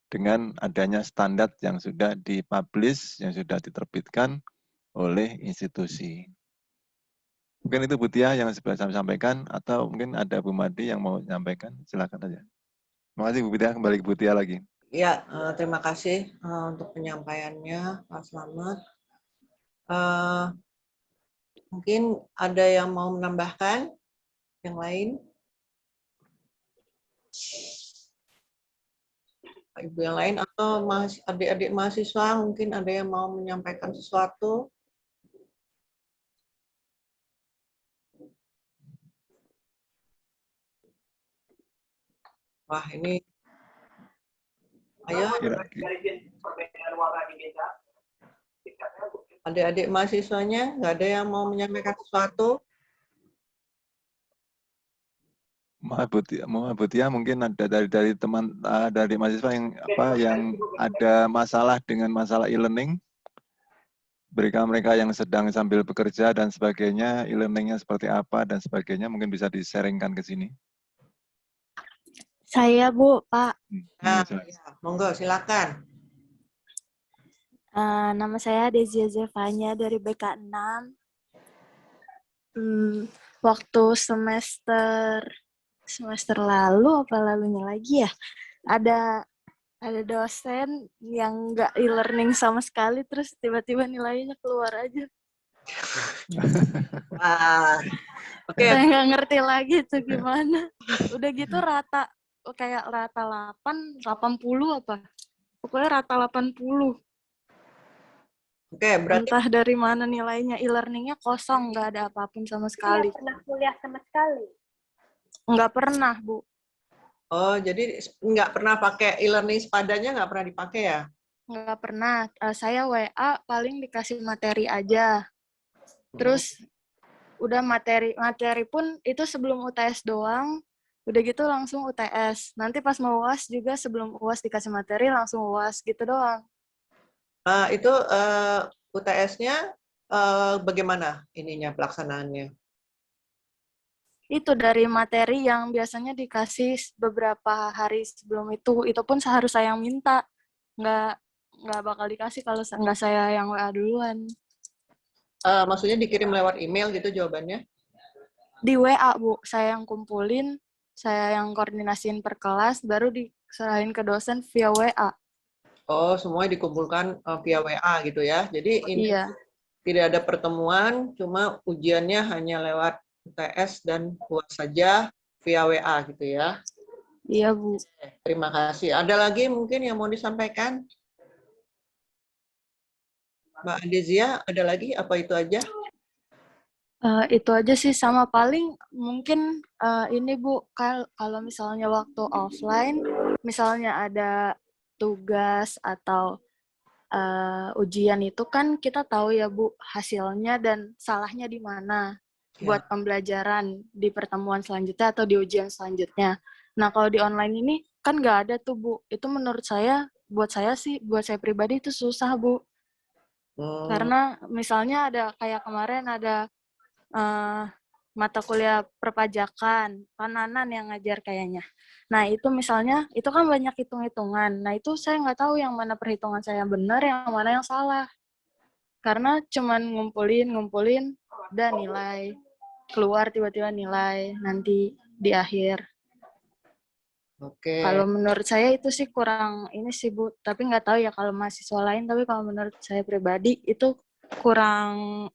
dengan adanya standar yang sudah dipublish, yang sudah diterbitkan oleh institusi. Mungkin itu Bu Tia yang saya sampaikan, atau mungkin ada Bu Madi yang mau menyampaikan, silakan saja. Terima kasih Bu Tia, kembali ke Bu Tia lagi. Ya, terima kasih untuk penyampaiannya Pak Slamet. Mungkin ada yang mau menambahkan yang lain? Ibu yang lain atau adik-adik mahasiswa mungkin ada yang mau menyampaikan sesuatu? Wah, ini ayo adik-adik mahasiswanya nggak ada yang mau menyampaikan sesuatu? Maaf Bu Tia, mungkin ada dari teman dari mahasiswa yang ada masalah dengan masalah e-learning. Mereka yang sedang sambil bekerja dan sebagainya, e-learningnya seperti apa dan sebagainya, mungkin bisa di-sharingkan ke sini. Saya Bu, Pak. Nah, ya, monggo silakan. Nama saya Dezia Zevanya dari BK 6. Waktu semester lalu apa lalunya lagi ya, ada dosen yang nggak e-learning sama sekali, terus tiba-tiba nilainya keluar aja. Wah, oke. Saya nggak ngerti lagi itu gimana. Udah gitu rata, kayak rata 8, 80 apa. Pokoknya rata 80. Oke, berarti Entah dari mana nilainya, e-learningnya kosong, nggak ada apapun sama sekali. Tidak pernah kuliah sama sekali. Nggak pernah, Bu. oh jadi nggak pernah pakai e-learning sepadanya, nggak pernah dipakai ya? Nggak pernah. Saya WA paling dikasih materi aja. Terus udah materi pun itu sebelum UTS doang. Udah gitu langsung UTS. Nanti pas mau UAS juga sebelum UAS dikasih materi langsung UAS gitu doang. Itu UTS-nya bagaimana ininya pelaksanaannya? Itu dari materi yang biasanya dikasih beberapa hari sebelum itu pun harus saya yang minta. Nggak bakal dikasih kalau nggak saya yang WA duluan. Maksudnya dikirim lewat email gitu jawabannya? Di WA, Bu. Saya yang kumpulin, saya yang koordinasiin per kelas, baru diserahin ke dosen via WA. Oh, semuanya dikumpulkan via WA gitu ya. Jadi ini Iya. tidak ada pertemuan, cuma ujiannya hanya lewat UTS dan UAS saja via WA gitu ya. Iya, Bu. Terima kasih. Ada lagi mungkin yang mau disampaikan? Mbak Adezia, ada lagi? Apa itu aja? Itu aja sih, sama paling mungkin ini Bu, kalau misalnya waktu offline, misalnya ada tugas atau ujian itu kan kita tahu ya Bu hasilnya dan salahnya di mana buat pembelajaran di pertemuan selanjutnya atau di ujian selanjutnya. Nah kalau di online ini kan nggak ada tuh Bu. Itu menurut saya, buat saya pribadi itu susah Bu. Karena misalnya ada kayak kemarin ada mata kuliah perpajakan, Pak Nanan yang ngajar kayaknya. Nah itu misalnya, itu kan banyak hitung-hitungan. Nah itu saya nggak tahu yang mana perhitungan saya yang benar, yang mana yang salah. Karena cuman ngumpulin, dan nilai. Keluar tiba-tiba nilai nanti di akhir. Oke. Kalau menurut saya itu sih kurang ini sih Bu. Tapi nggak tahu ya kalau mahasiswa lain, tapi kalau menurut saya pribadi itu kurang,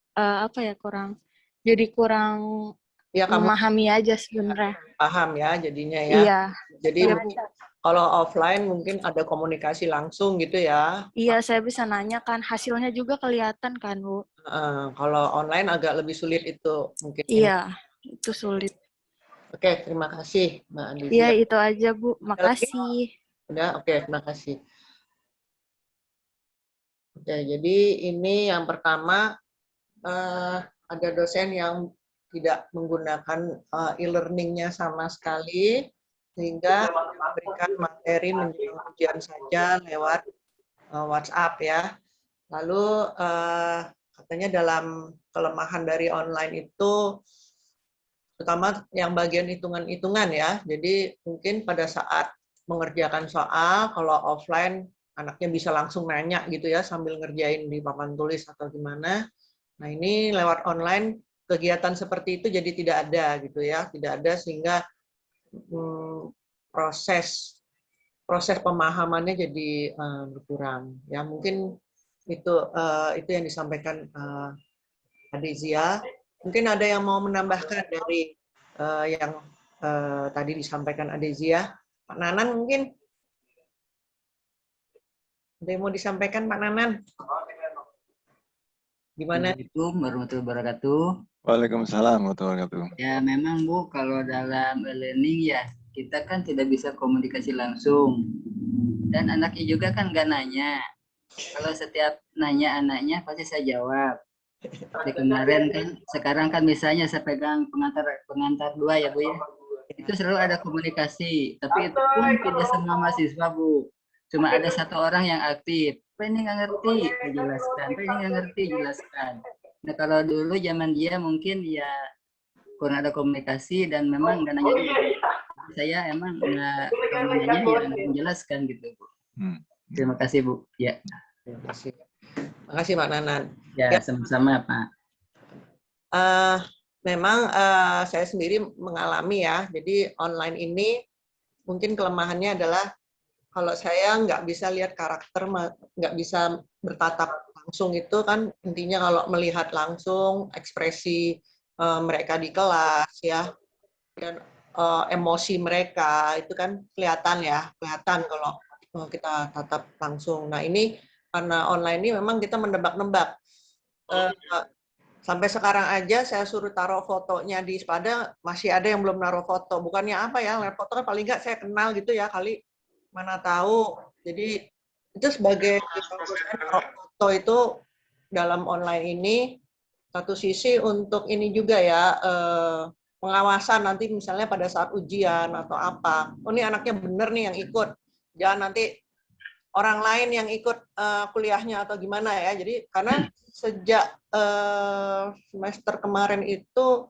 jadi kurang Ya, kamu memahami aja sebenarnya. paham ya jadinya ya. Iya. Jadi Iya, Bu. kalau offline mungkin ada komunikasi langsung gitu ya. Iya, saya bisa nanya kan, hasilnya juga kelihatan kan, Bu. Kalau online agak lebih sulit itu mungkin. Iya, itu sulit. Oke, terima kasih Mbak Andizia. Iya, itu aja Bu. Makasih. Udah, oke, terima kasih. Oke, jadi ini yang pertama ada dosen yang tidak menggunakan e-learning-nya sama sekali, sehingga memberikan materi menjelang ujian saja lewat WhatsApp ya. Lalu katanya dalam kelemahan dari online itu, terutama yang bagian hitungan-hitungan ya, jadi mungkin pada saat mengerjakan soal, kalau offline anaknya bisa langsung nanya gitu ya, sambil ngerjain di papan tulis atau gimana. Nah ini lewat online, kegiatan seperti itu jadi tidak ada gitu ya, tidak ada sehingga proses pemahamannya jadi berkurang. Ya mungkin itu yang disampaikan Adezia. Mungkin ada yang mau menambahkan dari yang tadi disampaikan Adezia. Pak Nanan mungkin ada yang mau disampaikan Pak Nanan? Gimana? Assalamualaikum warahmatullahi wabarakatuh. Waalaikumsalam warahmatullahi wabarakatuh. Ya memang Bu, kalau dalam e-learning ya kita kan tidak bisa komunikasi langsung. Dan anaknya juga kan nggak nanya. Kalau setiap nanya anaknya pasti saya jawab. Seperti kemarin kan, sekarang kan misalnya saya pegang pengantar 2 ya Bu ya. Itu selalu ada komunikasi, tapi itu pun tidak semua mahasiswa Bu. Cuma ada 1 orang yang aktif. Pak ini nggak ngerti, jelaskan. Pak ini nggak ngerti, jelaskan. Nah kalau dulu zaman dia mungkin ya kurang ada komunikasi dan memang nggak nanya juga. Saya emang nggak nanya ya menjelaskan gitu Bu. Terima kasih Bu. Ya. Terima kasih. Terima kasih Pak Nanan. Ya sama-sama Pak. Memang saya sendiri mengalami ya. Jadi online ini mungkin kelemahannya adalah kalau saya nggak bisa lihat karakter, nggak bisa bertatap langsung itu kan intinya kalau melihat langsung ekspresi mereka di kelas ya dan emosi mereka itu kan kelihatan kalau kita tatap langsung. Nah ini karena online ini memang kita menebak-nebak. Sampai sekarang aja saya suruh taruh fotonya di Spada, masih ada yang belum naruh foto. Bukannya apa ya, foto kan paling nggak saya kenal gitu ya, kali mana tahu. Jadi itu sebagai foto itu dalam online ini, satu sisi untuk ini juga ya, pengawasan nanti misalnya pada saat ujian atau apa. Oh ini anaknya bener nih yang ikut. Jangan nanti orang lain yang ikut kuliahnya atau gimana ya. Jadi karena sejak semester kemarin itu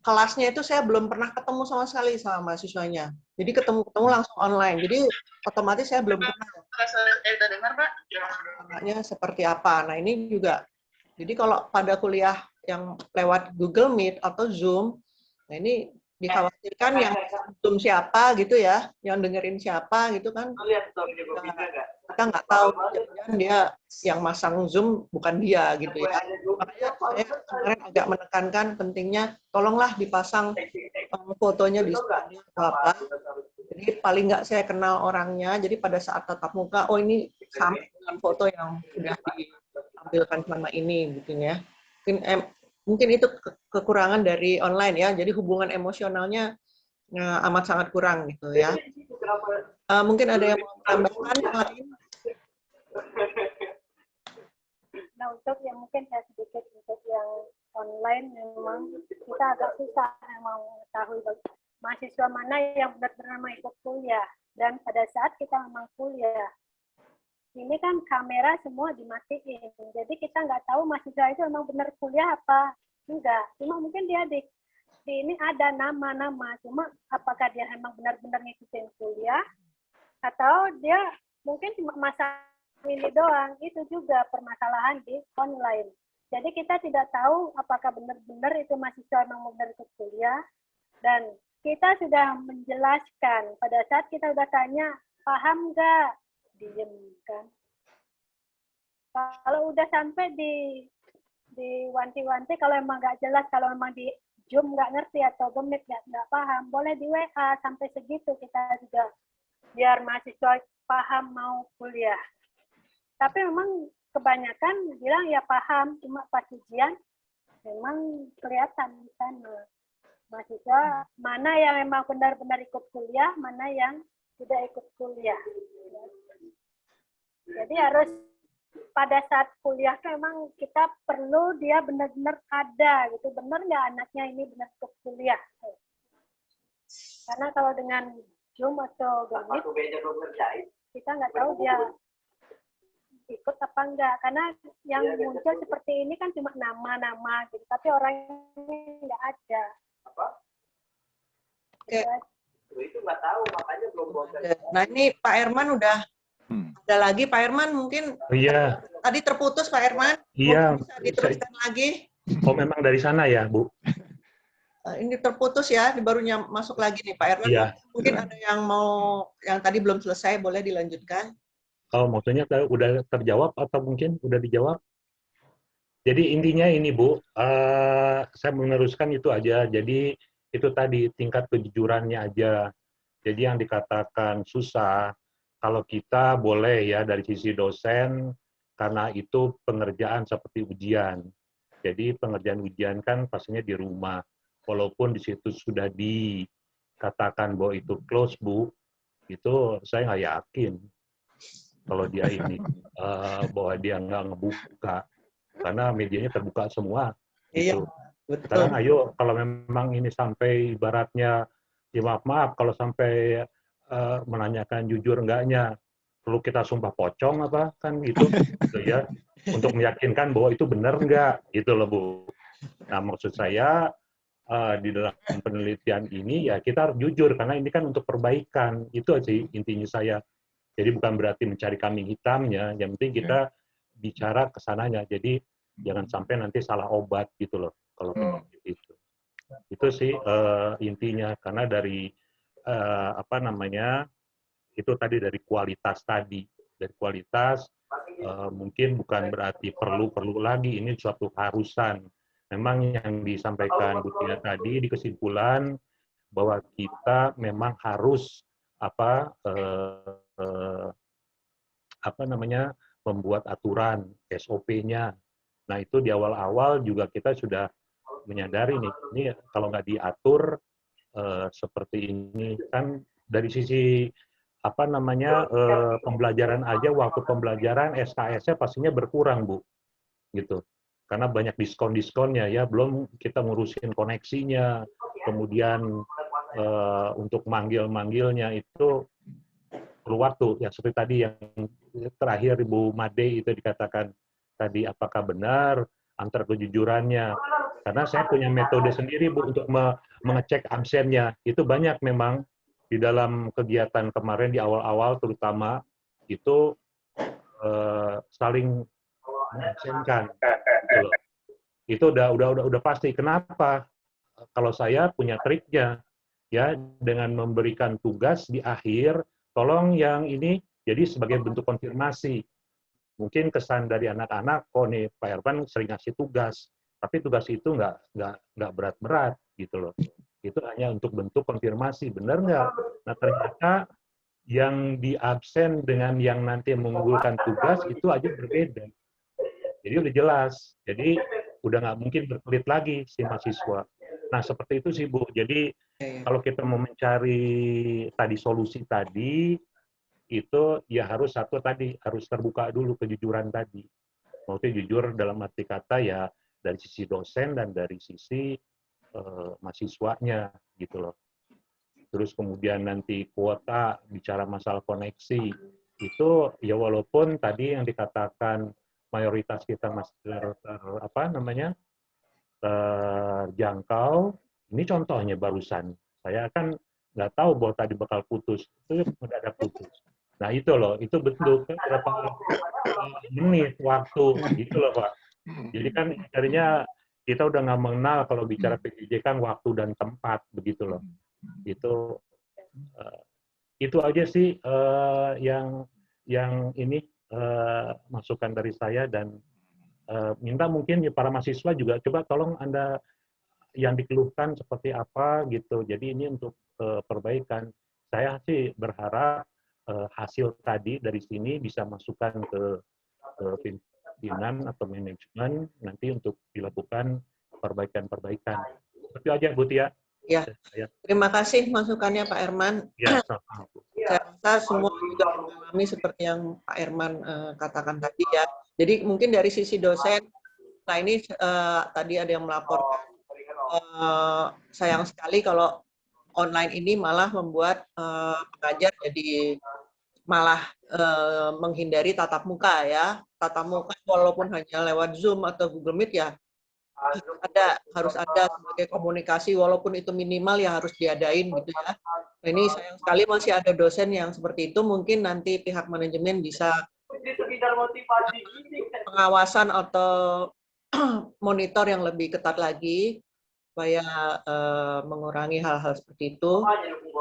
kelasnya itu saya belum pernah ketemu sama sekali sama mahasiswanya. Jadi ketemu langsung online. Jadi otomatis saya belum pernah. Dengar Pak? Anaknya seperti apa. Nah ini juga. Jadi kalau pada kuliah yang lewat Google Meet atau Zoom, nah ini dikhawatirkan yang Zoom siapa gitu ya, yang dengerin siapa gitu kan. Kita nggak tahu, jangan dia yang masang Zoom bukan dia gitu ya. Makanya saya kemarin agak menekankan pentingnya tolonglah dipasang fotonya di studio atau apa. Jadi paling nggak saya kenal orangnya, jadi pada saat tatap muka, oh ini sama dengan foto yang sudah ditampilkan selama ini gitu ya. Mungkin itu kekurangan dari online ya, jadi hubungan emosionalnya amat sangat kurang gitu ya. Mungkin ada yang mau tambahkan yang lain? Nah untuk yang mungkin saya sedikit untuk yang online memang kita agak susah memang mengetahui mahasiswa mana yang benar-benar mau ikut kuliah dan pada saat kita memang kuliah ini kan kamera semua dimatiin, jadi kita nggak tahu mahasiswa itu memang benar kuliah apa enggak. Cuma mungkin dia di ini ada nama-nama, cuma apakah dia memang benar-benar ngikutin kuliah atau dia mungkin cuma masa ini doang. Itu juga permasalahan di online. Jadi kita tidak tahu apakah benar-benar itu mahasiswa memang benar ikut kuliah dan kita sudah menjelaskan pada saat kita udah tanya paham nggak, diem kan. Kalau udah sampai di wanti-wanti, kalau emang nggak jelas, kalau emang di Zoom nggak ngerti atau Gemit nggak paham, boleh di WA sampai segitu kita juga biar mahasiswa paham mau kuliah. Tapi memang kebanyakan bilang ya paham, cuma pas ujian memang kelihatan di sana mahasiswa mana yang memang benar-benar ikut kuliah, mana yang tidak ikut kuliah. Jadi harus pada saat kuliah memang kita perlu dia benar-benar ada gitu, benar nggak anaknya ini benar ikut kuliah. Karena kalau dengan Zoom atau Gemit kita nggak tahu dia ikut apa enggak, karena yang muncul seperti ini kan cuma nama-nama gitu, tapi orangnya nggak ada. Oke. Itu nggak tahu, makanya belum bocor. Nah ini Pak Herman udah ada lagi. Pak Herman mungkin tadi terputus Pak Herman. Iya. Bisa diteruskan lagi. Oh memang dari sana ya Bu? Ini terputus ya, barunya masuk lagi nih Pak Herman. Iya. Mungkin ada yang mau, yang tadi belum selesai, boleh dilanjutkan. Oh maksudnya udah terjawab atau mungkin udah dijawab? Jadi intinya ini Bu, saya meneruskan itu aja. Jadi itu tadi tingkat kejujurannya aja. Jadi yang dikatakan susah, kalau kita boleh ya dari sisi dosen, karena itu pengerjaan seperti ujian. Jadi pengerjaan ujian kan pastinya di rumah. Walaupun di situ sudah dikatakan bahwa itu close Bu, itu saya nggak yakin kalau dia ini bahwa dia nggak ngebuka. Karena medianya terbuka semua. Gitu. Iya, sekarang ayo kalau memang ini sampai ibaratnya ya maaf kalau sampai menanyakan jujur enggaknya perlu kita sumpah pocong apa kan gitu ya untuk meyakinkan bahwa itu benar enggak gitu loh Bu. Nah maksud saya di dalam penelitian ini ya kita harus jujur karena ini kan untuk perbaikan, itu aja intinya saya. Jadi bukan berarti mencari kambing hitamnya, yang penting kita bicara ke sananya. Jadi jangan sampai nanti salah obat gitu loh kalau penyakit itu. Itu sih intinya, karena dari Itu tadi dari kualitas tadi. Dari kualitas mungkin bukan berarti perlu lagi, ini suatu harusan. Memang yang disampaikan Bu Tia tadi di kesimpulan bahwa kita memang harus membuat aturan SOP-nya. Nah, itu di awal-awal juga kita sudah menyadari nih, ini kalau nggak diatur seperti ini kan dari sisi pembelajaran aja, waktu pembelajaran SKS-nya pastinya berkurang, Bu, gitu. Karena banyak diskon-diskonnya ya, belum kita ngurusin koneksinya, kemudian untuk manggil-manggilnya itu perlu waktu. Ya seperti tadi yang terakhir Ibu Made itu dikatakan tadi, apakah benar antar kejujurannya? Karena saya punya metode sendiri, Bu, untuk mengecek absennya. Itu banyak memang di dalam kegiatan kemarin di awal-awal terutama itu saling mengabsenkan. Itu udah pasti. Kenapa? Kalau saya punya triknya, ya, dengan memberikan tugas di akhir, tolong yang ini jadi sebagai bentuk konfirmasi. Mungkin kesan dari anak-anak, kok nih Pak Ervan sering ngasih tugas, tapi tugas itu nggak berat-berat gitu loh. Itu hanya untuk bentuk konfirmasi, benar nggak? Nah, ternyata yang di absen dengan yang nanti mengunggulkan tugas itu aja berbeda. Jadi udah jelas. Jadi udah nggak mungkin berkelit lagi si mahasiswa. Nah, seperti itu sih, Bu. Jadi kalau kita mau mencari tadi solusi tadi, itu ya harus harus terbuka dulu kejujuran tadi. Maksudnya jujur dalam arti kata ya dari sisi dosen dan dari sisi mahasiswanya gitu loh. Terus kemudian nanti kuota, bicara masalah koneksi, itu ya walaupun tadi yang dikatakan mayoritas kita masih terjangkau, ini contohnya barusan. Saya kan nggak tahu bahwa tadi bakal putus, itu mendadak putus. Nah itu loh, itu betul kan berapa menit waktu gitu loh Pak. Jadi kan akhirnya kita udah nggak mengenal kalau bicara PJJ kan waktu dan tempat begitu loh. Itu aja sih yang ini masukan dari saya, dan minta mungkin para mahasiswa juga coba tolong Anda yang dikeluhkan seperti apa gitu. Jadi ini untuk perbaikan. Saya sih berharap hasil tadi dari sini bisa masukkan ke pimpinan atau manajemen nanti untuk dilakukan perbaikan-perbaikan. Itu aja Bu Tia. Ya, terima kasih masukannya Pak Erman. Ya, saya rasa semua juga mengalami seperti yang Pak Erman katakan tadi ya. Jadi mungkin dari sisi dosen, nah ini tadi ada yang melaporkan, sayang sekali kalau online ini malah membuat pengajar jadi malah menghindari tatap muka ya. Tatap muka walaupun hanya lewat Zoom atau Google Meet ya, harus ada sebagai komunikasi, walaupun itu minimal ya harus diadain gitu ya. Nah, ini sayang sekali masih ada dosen yang seperti itu. Mungkin nanti pihak manajemen bisa pengawasan atau monitor yang lebih ketat lagi supaya mengurangi hal-hal seperti itu.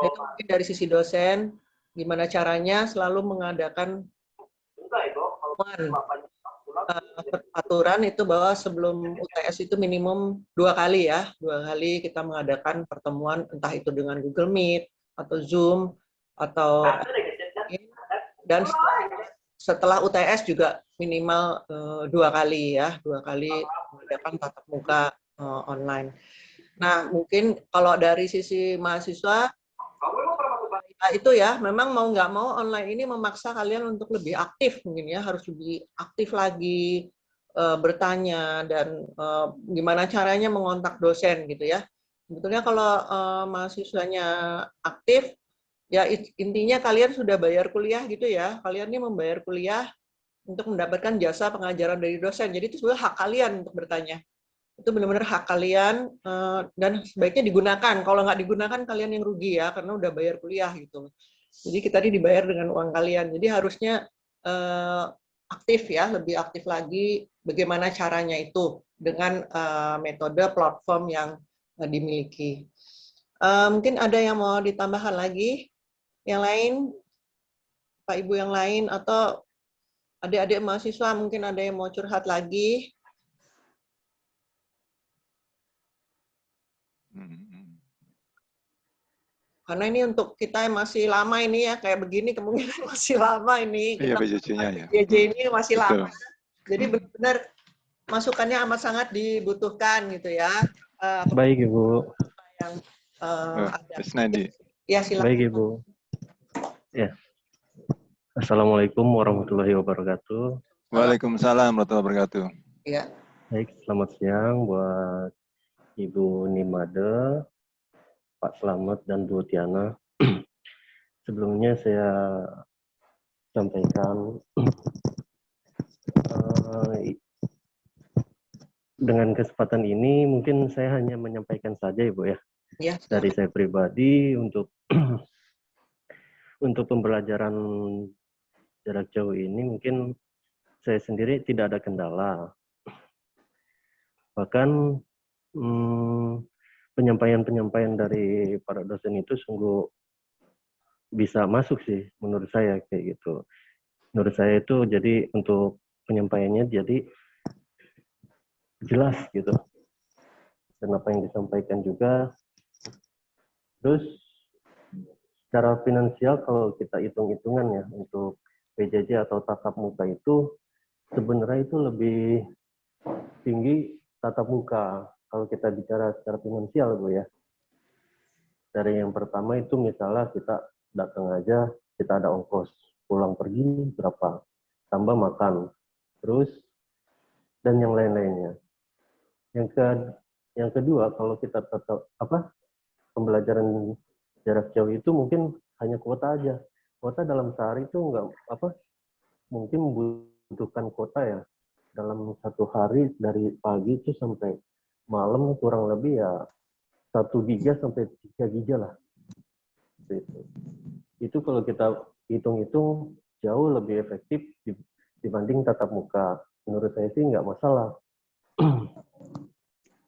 Itu mungkin dari sisi dosen, gimana caranya selalu mengadakan aturan itu bahwa sebelum UTS itu minimum 2 kali ya, 2 kali kita mengadakan pertemuan, entah itu dengan Google Meet atau Zoom atau dan setelah UTS juga minimal 2 kali ya, 2 kali mengadakan tatap muka online. Nah mungkin kalau dari sisi mahasiswa itu ya, memang mau nggak mau online ini memaksa kalian untuk lebih aktif mungkin ya, harus lebih aktif lagi, bertanya dan gimana caranya mengontak dosen gitu ya. Sebetulnya kalau mahasiswanya aktif, ya intinya kalian sudah bayar kuliah gitu ya, kalian ini membayar kuliah untuk mendapatkan jasa pengajaran dari dosen, jadi itu sebenarnya hak kalian untuk bertanya. Itu benar-benar hak kalian dan sebaiknya digunakan. Kalau nggak digunakan kalian yang rugi ya, karena udah bayar kuliah gitu. Jadi kita ini dibayar dengan uang kalian. Jadi harusnya aktif ya, lebih aktif lagi. Bagaimana caranya itu dengan metode platform yang dimiliki. Mungkin ada yang mau ditambahkan lagi? Yang lain? Bapak Ibu yang lain atau adik-adik mahasiswa mungkin ada yang mau curhat lagi? Karena ini untuk kita yang masih lama ini ya, kayak begini kemungkinan masih lama ini. Iya, Kita PJJ-nya ya. PJJ ini masih Betul. lama. Jadi benar-benar masukannya amat sangat dibutuhkan gitu ya. Baik Ibu. Yang ada. Ya, silakan. Baik Ibu. Ya. Assalamualaikum warahmatullahi wabarakatuh. Waalaikumsalam warahmatullahi wabarakatuh. Ya. Baik, selamat siang buat Ibu Nimade, Pak Slamet, dan Bu Tiana. Sebelumnya saya sampaikan dengan kesempatan ini mungkin saya hanya menyampaikan saja Ibu ya. Ya, dari saya pribadi untuk untuk pembelajaran jarak jauh ini mungkin saya sendiri tidak ada kendala. Bahkan penyampaian-penyampaian dari para dosen itu sungguh bisa masuk sih menurut saya kayak gitu. Menurut saya itu jadi untuk penyampaiannya jadi jelas gitu. Dan apa yang disampaikan juga. Terus secara finansial kalau kita hitung-hitungan ya untuk PJJ atau tatap muka itu sebenarnya itu lebih tinggi tatap muka kalau kita bicara secara finansial Bu ya. Dari yang pertama itu misalnya kita datang aja kita ada ongkos pulang pergi berapa, tambah makan, terus dan yang lain-lainnya. Yang kedua kalau kita tetap pembelajaran jarak jauh itu mungkin hanya kuota aja. Kuota dalam sehari itu mungkin membutuhkan kuota ya dalam satu hari dari pagi itu sampai malam kurang lebih ya 1 giga sampai 3 giga lah. Itu kalau kita hitung-hitung jauh lebih efektif dibanding tatap muka. Menurut saya sih nggak masalah.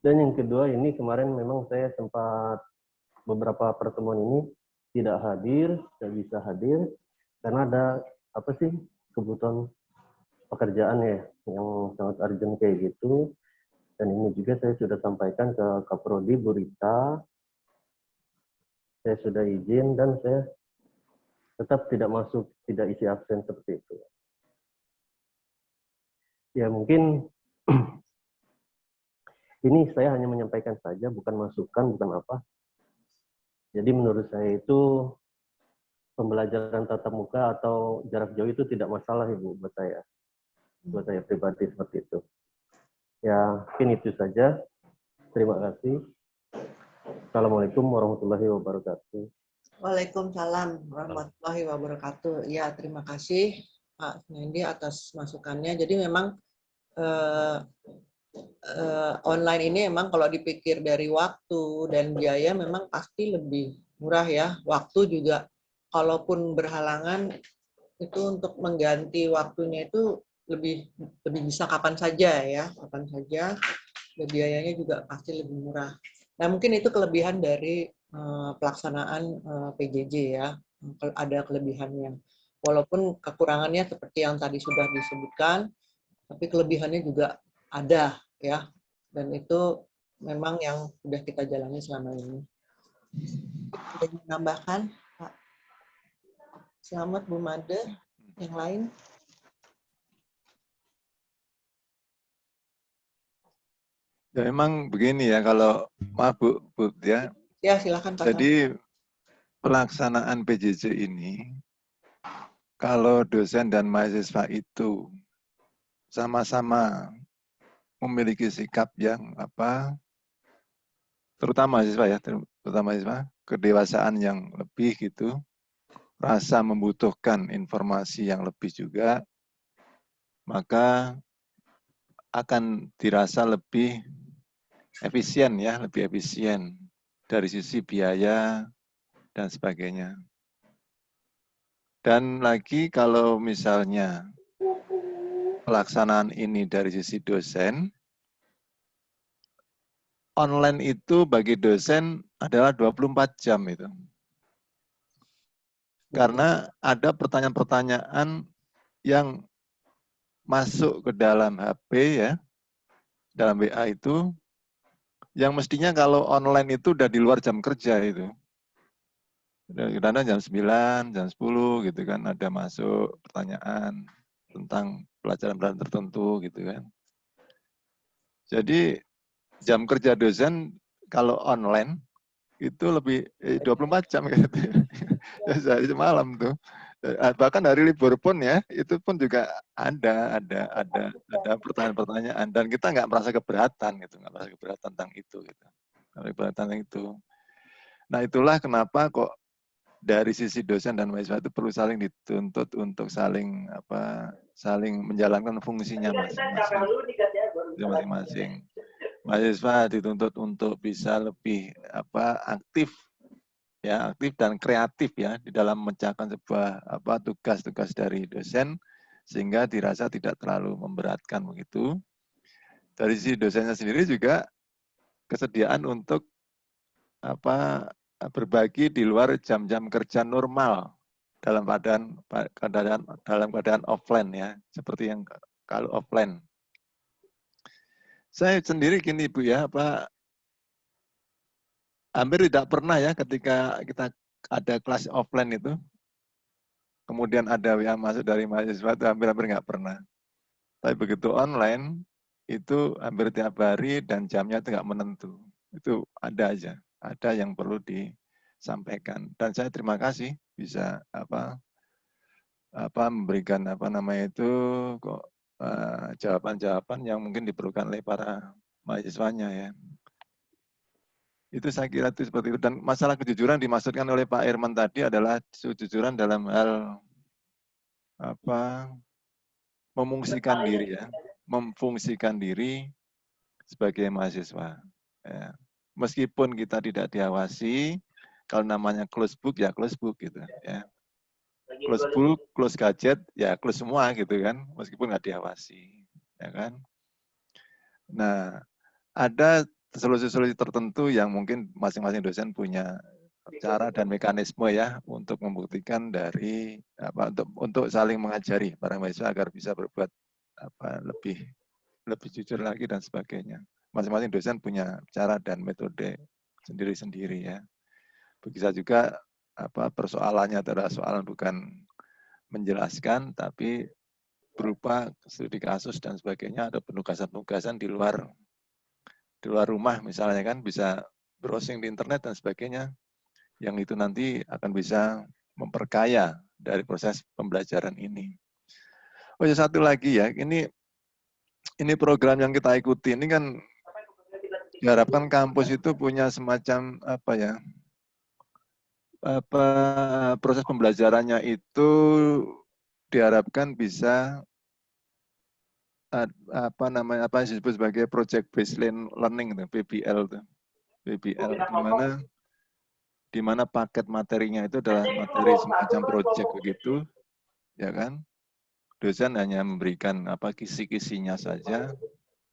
Dan yang kedua ini kemarin memang saya sempat beberapa pertemuan ini tidak bisa hadir karena ada kebutuhan pekerjaan ya yang sangat urgent kayak gitu. Dan ini juga saya sudah sampaikan ke Kaprodi Bu Rita. Saya sudah izin dan saya tetap tidak isi absen seperti itu. Ya mungkin ini saya hanya menyampaikan saja, bukan masukan, bukan apa. Jadi menurut saya itu pembelajaran tatap muka atau jarak jauh itu tidak masalah Ibu buat saya. Buat saya pribadi seperti itu. Ya mungkin itu saja. Terima kasih. Assalamualaikum warahmatullahi wabarakatuh. Waalaikumsalam warahmatullahi wabarakatuh. Ya terima kasih Pak Nendi atas masukannya. Jadi memang online ini memang kalau dipikir dari waktu dan biaya memang pasti lebih murah ya. Waktu juga kalaupun berhalangan itu untuk mengganti waktunya itu lebih bisa kapan saja ya, kapan saja. Dan biayanya juga pasti lebih murah. Nah mungkin itu kelebihan dari pelaksanaan PJJ ya. Ada kelebihannya. Walaupun kekurangannya seperti yang tadi sudah disebutkan, tapi kelebihannya juga ada ya. Dan itu memang yang sudah kita jalani selama ini. Ada yang menambahkan, Pak Slamet, Bu Made, yang lain? Ya memang begini ya kalau maaf Bu ya. Ya silakan Pak. Jadi pelaksanaan PJJ ini kalau dosen dan mahasiswa itu sama-sama memiliki sikap yang terutama mahasiswa kedewasaan yang lebih gitu, rasa membutuhkan informasi yang lebih juga, maka akan dirasa lebih efisien ya, lebih efisien dari sisi biaya dan sebagainya. Dan lagi kalau misalnya pelaksanaan ini dari sisi dosen, online itu bagi dosen adalah 24 jam itu. Karena ada pertanyaan-pertanyaan yang masuk ke dalam HP ya, dalam WA itu, yang mestinya kalau online itu udah di luar jam kerja itu. Kadang-kadang jam 9, jam 10 gitu kan, ada masuk pertanyaan tentang pelajaran-pelajaran tertentu gitu kan. Jadi jam kerja dosen kalau online itu lebih 24 jam gitu. Jadi malam tuh. Bahkan hari libur pun ya, itu pun juga ada pertanyaan-pertanyaan dan kita nggak merasa keberatan gitu, nggak merasa keberatan tentang itu gitu. Keberatan itu. Nah, itulah kenapa kok dari sisi dosen dan mahasiswa itu perlu saling dituntut untuk saling menjalankan fungsinya masing-masing. Mahasiswa dituntut untuk bisa lebih aktif dan kreatif ya di dalam mengerjakan sebuah tugas-tugas dari dosen sehingga dirasa tidak terlalu memberatkan begitu. Dari sisi dosennya sendiri juga kesediaan untuk berbagi di luar jam-jam kerja normal dalam keadaan offline ya, seperti yang kalau offline. Saya sendiri gini Bu ya, hampir tidak pernah ya ketika kita ada kelas offline itu, kemudian ada yang masuk dari mahasiswa itu hampir nggak pernah. Tapi begitu online, itu hampir tiap hari dan jamnya itu nggak menentu. Itu ada aja, ada yang perlu disampaikan. Dan saya terima kasih bisa memberikan jawaban-jawaban yang mungkin diperlukan oleh para mahasiswanya ya. Itu saya kira itu seperti itu. Dan masalah kejujuran dimaksudkan oleh Pak Irman tadi adalah kejujuran dalam hal memfungsikan diri ya, memfungsikan diri sebagai mahasiswa. Ya. Meskipun kita tidak diawasi, kalau namanya close book ya close book gitu ya. Close book, close gadget, ya close semua gitu kan, meskipun nggak diawasi, ya kan. Nah, ada solusi-solusi tertentu yang mungkin masing-masing dosen punya cara dan mekanisme ya untuk membuktikan dari untuk saling mengajari para mahasiswa agar bisa berbuat lebih jujur lagi dan sebagainya. Masing-masing dosen punya cara dan metode sendiri-sendiri ya. Begitu juga persoalannya adalah soalan bukan menjelaskan tapi berupa studi kasus dan sebagainya, ada penugasan-penugasan di luar rumah misalnya kan, bisa browsing di internet dan sebagainya, yang itu nanti akan bisa memperkaya dari proses pembelajaran ini. Oh ya, satu lagi ya, ini program yang kita ikuti ini kan diharapkan kampus itu punya semacam proses pembelajarannya itu diharapkan bisa disebut sebagai project based learning itu, PBL itu. PBL di mana paket materinya itu adalah materi semacam project begitu, ya kan? Dosen hanya memberikan kisi-kisinya saja.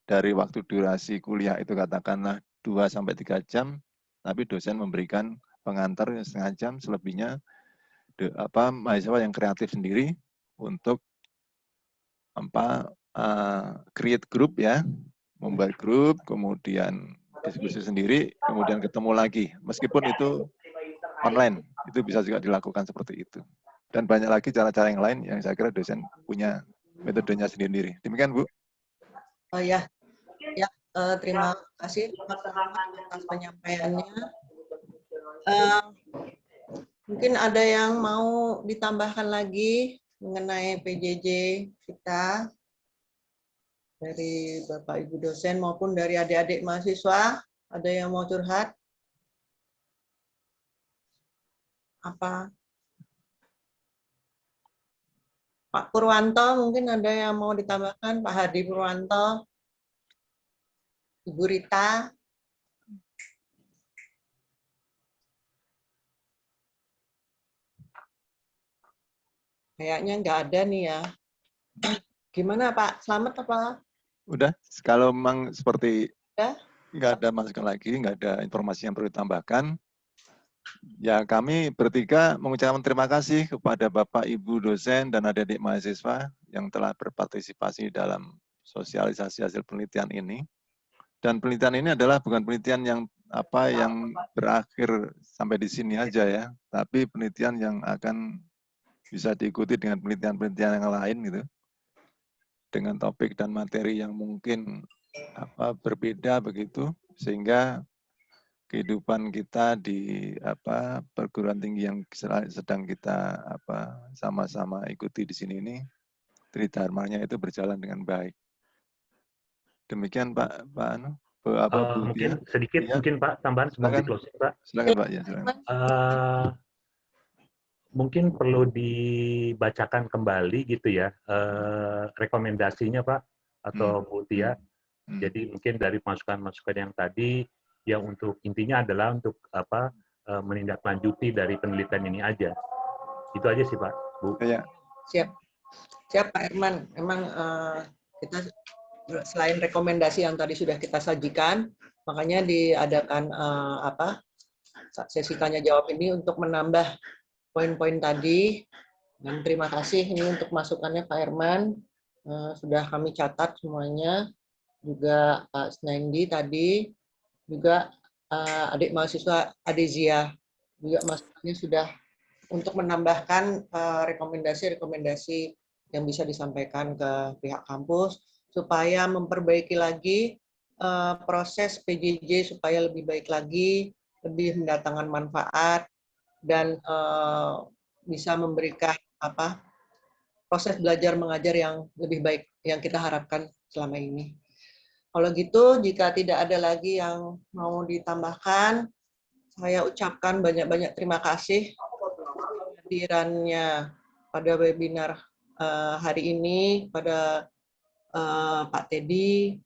Dari waktu durasi kuliah itu katakanlah 2-3 jam, tapi dosen memberikan pengantar setengah jam, selebihnya mahasiswa yang kreatif sendiri untuk create group ya, membuat grup, kemudian diskusi sendiri, kemudian ketemu lagi. Meskipun itu online, itu bisa juga dilakukan seperti itu. Dan banyak lagi cara-cara yang lain yang saya kira dosen punya metodenya sendiri. Demikian Bu. Oh ya, terima kasih atas penyampaiannya. Mungkin ada yang mau ditambahkan lagi mengenai PJJ kita dari Bapak Ibu dosen maupun dari adik-adik mahasiswa. Ada yang mau curhat? Apa? Pak Purwanto, mungkin ada yang mau ditambahkan? Pak Hadi Purwanto, Ibu Rita. Kayaknya nggak ada nih ya. Gimana Pak? Selamat apa? Udah, kalau memang seperti nggak ada masukan lagi, nggak ada informasi yang perlu ditambahkan, Ya, kami bertiga mengucapkan terima kasih kepada Bapak, Ibu dosen, dan adik-adik mahasiswa yang telah berpartisipasi dalam sosialisasi hasil penelitian ini. Dan penelitian ini adalah bukan penelitian yang berakhir sampai di sini aja ya, tapi penelitian yang akan bisa diikuti dengan penelitian-penelitian yang lain gitu, dengan topik dan materi yang mungkin berbeda begitu, sehingga kehidupan kita di perguruan tinggi yang sedang kita sama-sama ikuti di sini ini, tridharmanya itu berjalan dengan baik. Demikian Pak Bu mungkin Tia. sedikit Ya. mungkin Pak tambahan sebelum di closing Pak. Silakan Pak ya. Silakan. Mungkin perlu dibacakan kembali gitu ya rekomendasinya Pak atau Bu Tia. Jadi mungkin dari masukan-masukan yang tadi yang untuk intinya adalah untuk menindaklanjuti dari penelitian ini aja. Itu aja sih Pak, Bu. Ya. Siap Pak Herman. Memang kita selain rekomendasi yang tadi sudah kita sajikan, makanya diadakan sesi tanya jawab ini untuk menambah poin-poin tadi. Dan terima kasih ini untuk masukannya Pak Herman. Sudah kami catat semuanya. Juga Pak Snendi tadi, juga adik mahasiswa Adezia, juga masukannya sudah untuk menambahkan rekomendasi-rekomendasi yang bisa disampaikan ke pihak kampus, supaya memperbaiki lagi proses PJJ supaya lebih baik lagi, lebih mendatangkan manfaat, dan bisa memberikan proses belajar mengajar yang lebih baik yang kita harapkan selama ini. Kalau gitu, jika tidak ada lagi yang mau ditambahkan, saya ucapkan banyak-banyak terima kasih kehadirannya pada webinar hari ini, pada Pak Teddy,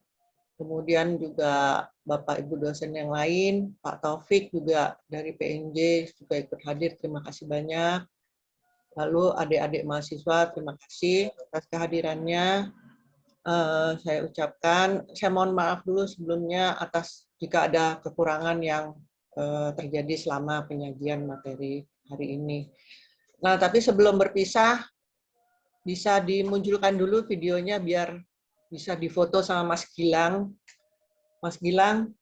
kemudian juga Bapak Ibu dosen yang lain, Pak Taufik juga dari PNJ juga ikut hadir, terima kasih banyak. Lalu adik-adik mahasiswa, terima kasih atas kehadirannya. Saya ucapkan, saya mohon maaf dulu sebelumnya atas jika ada kekurangan yang terjadi selama penyajian materi hari ini. Nah, tapi sebelum berpisah, bisa dimunculkan dulu videonya biar bisa difoto sama Mas Gilang. Mas Gilang,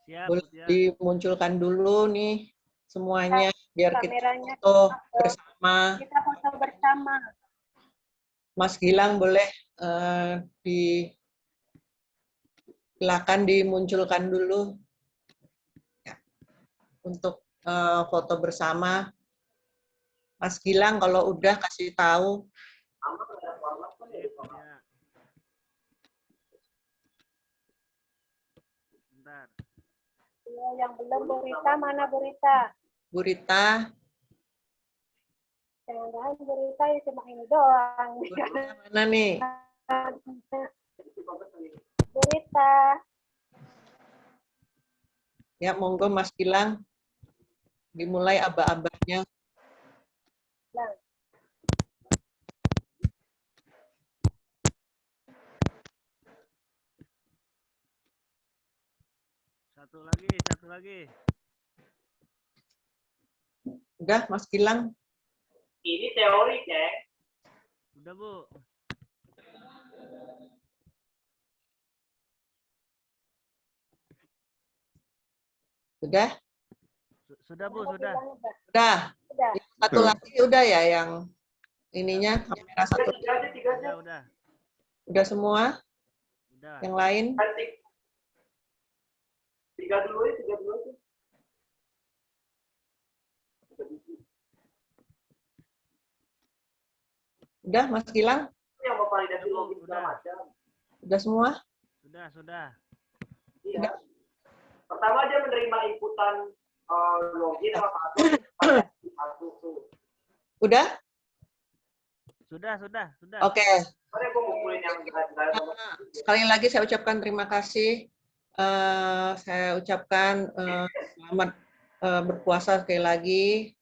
siap, boleh dimunculkan dulu nih semuanya biar kita foto bersama. Kita foto bersama. Mas Gilang boleh silakan dimunculkan dulu ya, untuk foto bersama. Mas Gilang kalau udah kasih tahu. Bentar. Yang belum Bu Rita, mana Bu Rita? Bu Rita. Jangan-jangan Bu Rita ya cuma ini doang. Bu Rita mana nih? Bu Rita. Ya, monggo Mas Gilang. Dimulai aba-abanya. Satu lagi. Udah, Mas Gilang? Ini teori, Ceng. Udah, Bu. Sudah? Sudah, Bu, sudah. Udah. Satu lagi udah ya yang ininya kamera satu. Udah. Udah semua? Udah. Yang lain? Tiga dulu. Udah, Mas Gilang? Yang mau validasi login segala macam. Udah semua? Sudah. Iya. Pertama aja menerima inputan login sama password. Udah? Sudah. Oke. Sekali lagi saya ucapkan terima kasih. Saya ucapkan selamat berpuasa sekali lagi.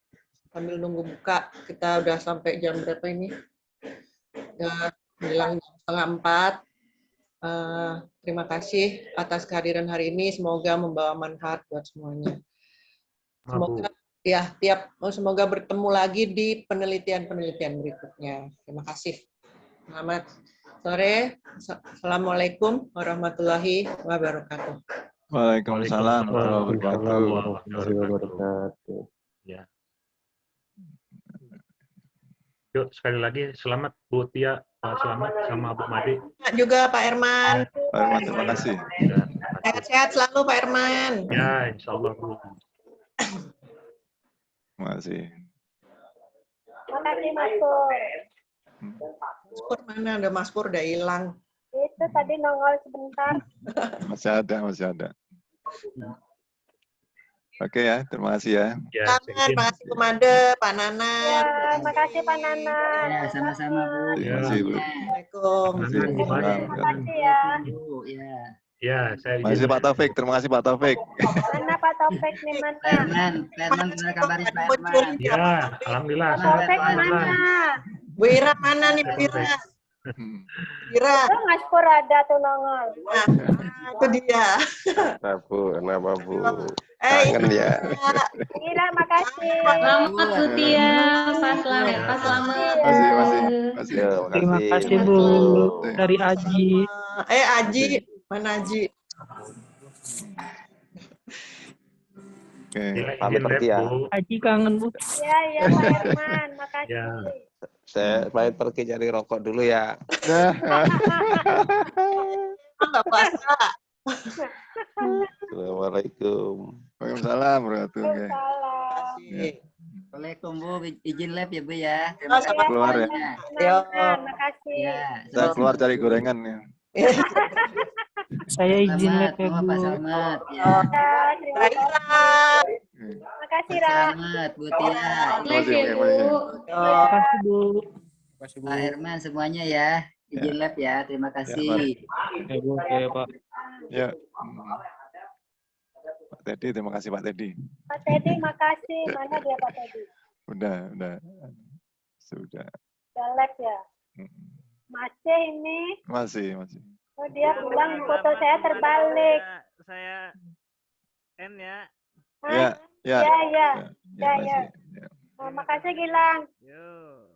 Sambil nunggu buka, kita udah sampai jam berapa ini? Menjelang jam 3:30. Terima kasih atas kehadiran hari ini. Semoga membawa manfaat buat semuanya. Semoga semoga bertemu lagi di penelitian-penelitian berikutnya. Terima kasih. Selamat sore. Assalamualaikum warahmatullahi wabarakatuh. Waalaikumsalam warahmatullahi wabarakatuh. Ya. Yuk sekali lagi selamat Bu Tia, Pak Selamat sama Bu Made. Juga Pak Herman. Pak Herman, terima kasih. Sehat-sehat selalu Pak Herman. Ya, insya Allah Bu. Terima kasih. Terima kasih Mas Pur. Mas Pur mana? Ada Mas Pur udah hilang. Itu tadi nongol sebentar. Masih ada. Oke ya, terima kasih ya. Terima kasih Bu Made, Pak Nana. Ya, terima kasih Pak Nana. Ya, sama-sama Bu. Terima kasih Bu. Assalamualaikum. Terima kasih ya. Ya. Ya, saya Terima kasih Pak Taufik, terima kasih Pak Taufik. Mana Pak Taufik nih mana? Ferman, gimana kabarnya Pak Herman? Ya, alhamdulillah. Taufik mana? Bu Ira mana nih Bu Ira? Ira. Tuh Mas Pur ada tuh nongol. Nah, itu dia. Kenapa Bu? Kangen ya. Ira, makasih. Selamat Bu Tia, Pak Selamat. Terima kasih Bu. Dari Aji. Aji, mana Aji? Oke. Pamit pergi ya. Aji kangen Bu. Iya Pak Herman, makasih. Ya. Saya pamit pergi cari rokok dulu ya. Enggak puasa. Assalamualaikum. Waalaikumsalam warahmatullahi wabarakatuh. Assalamualaikum Bu, izin lab ya Bu ya. Terima kasih. Keluar ya. Terima kasih. Saya keluar cari gorengan ya. Saya izin lab ya Bu. Pak Selamat. Ya. Terima kasih. Terima kasih Ra. Selamat Bu Tia. Live ya Bu. Terima kasih Bu. Pak Herman semuanya ya. Izin lab ya. Terima kasih. Ya Bu, ya Pak. Ya. Pak Teddy, terima kasih Pak Teddy. Pak Teddy, makasih. Mana dia Pak Teddy? Sudah. Udah live ya? Masih ini? Masih. Oh, dia bilang foto saya terbalik. Saya N ya. Ya. Oh, makasih Gilang. Yo.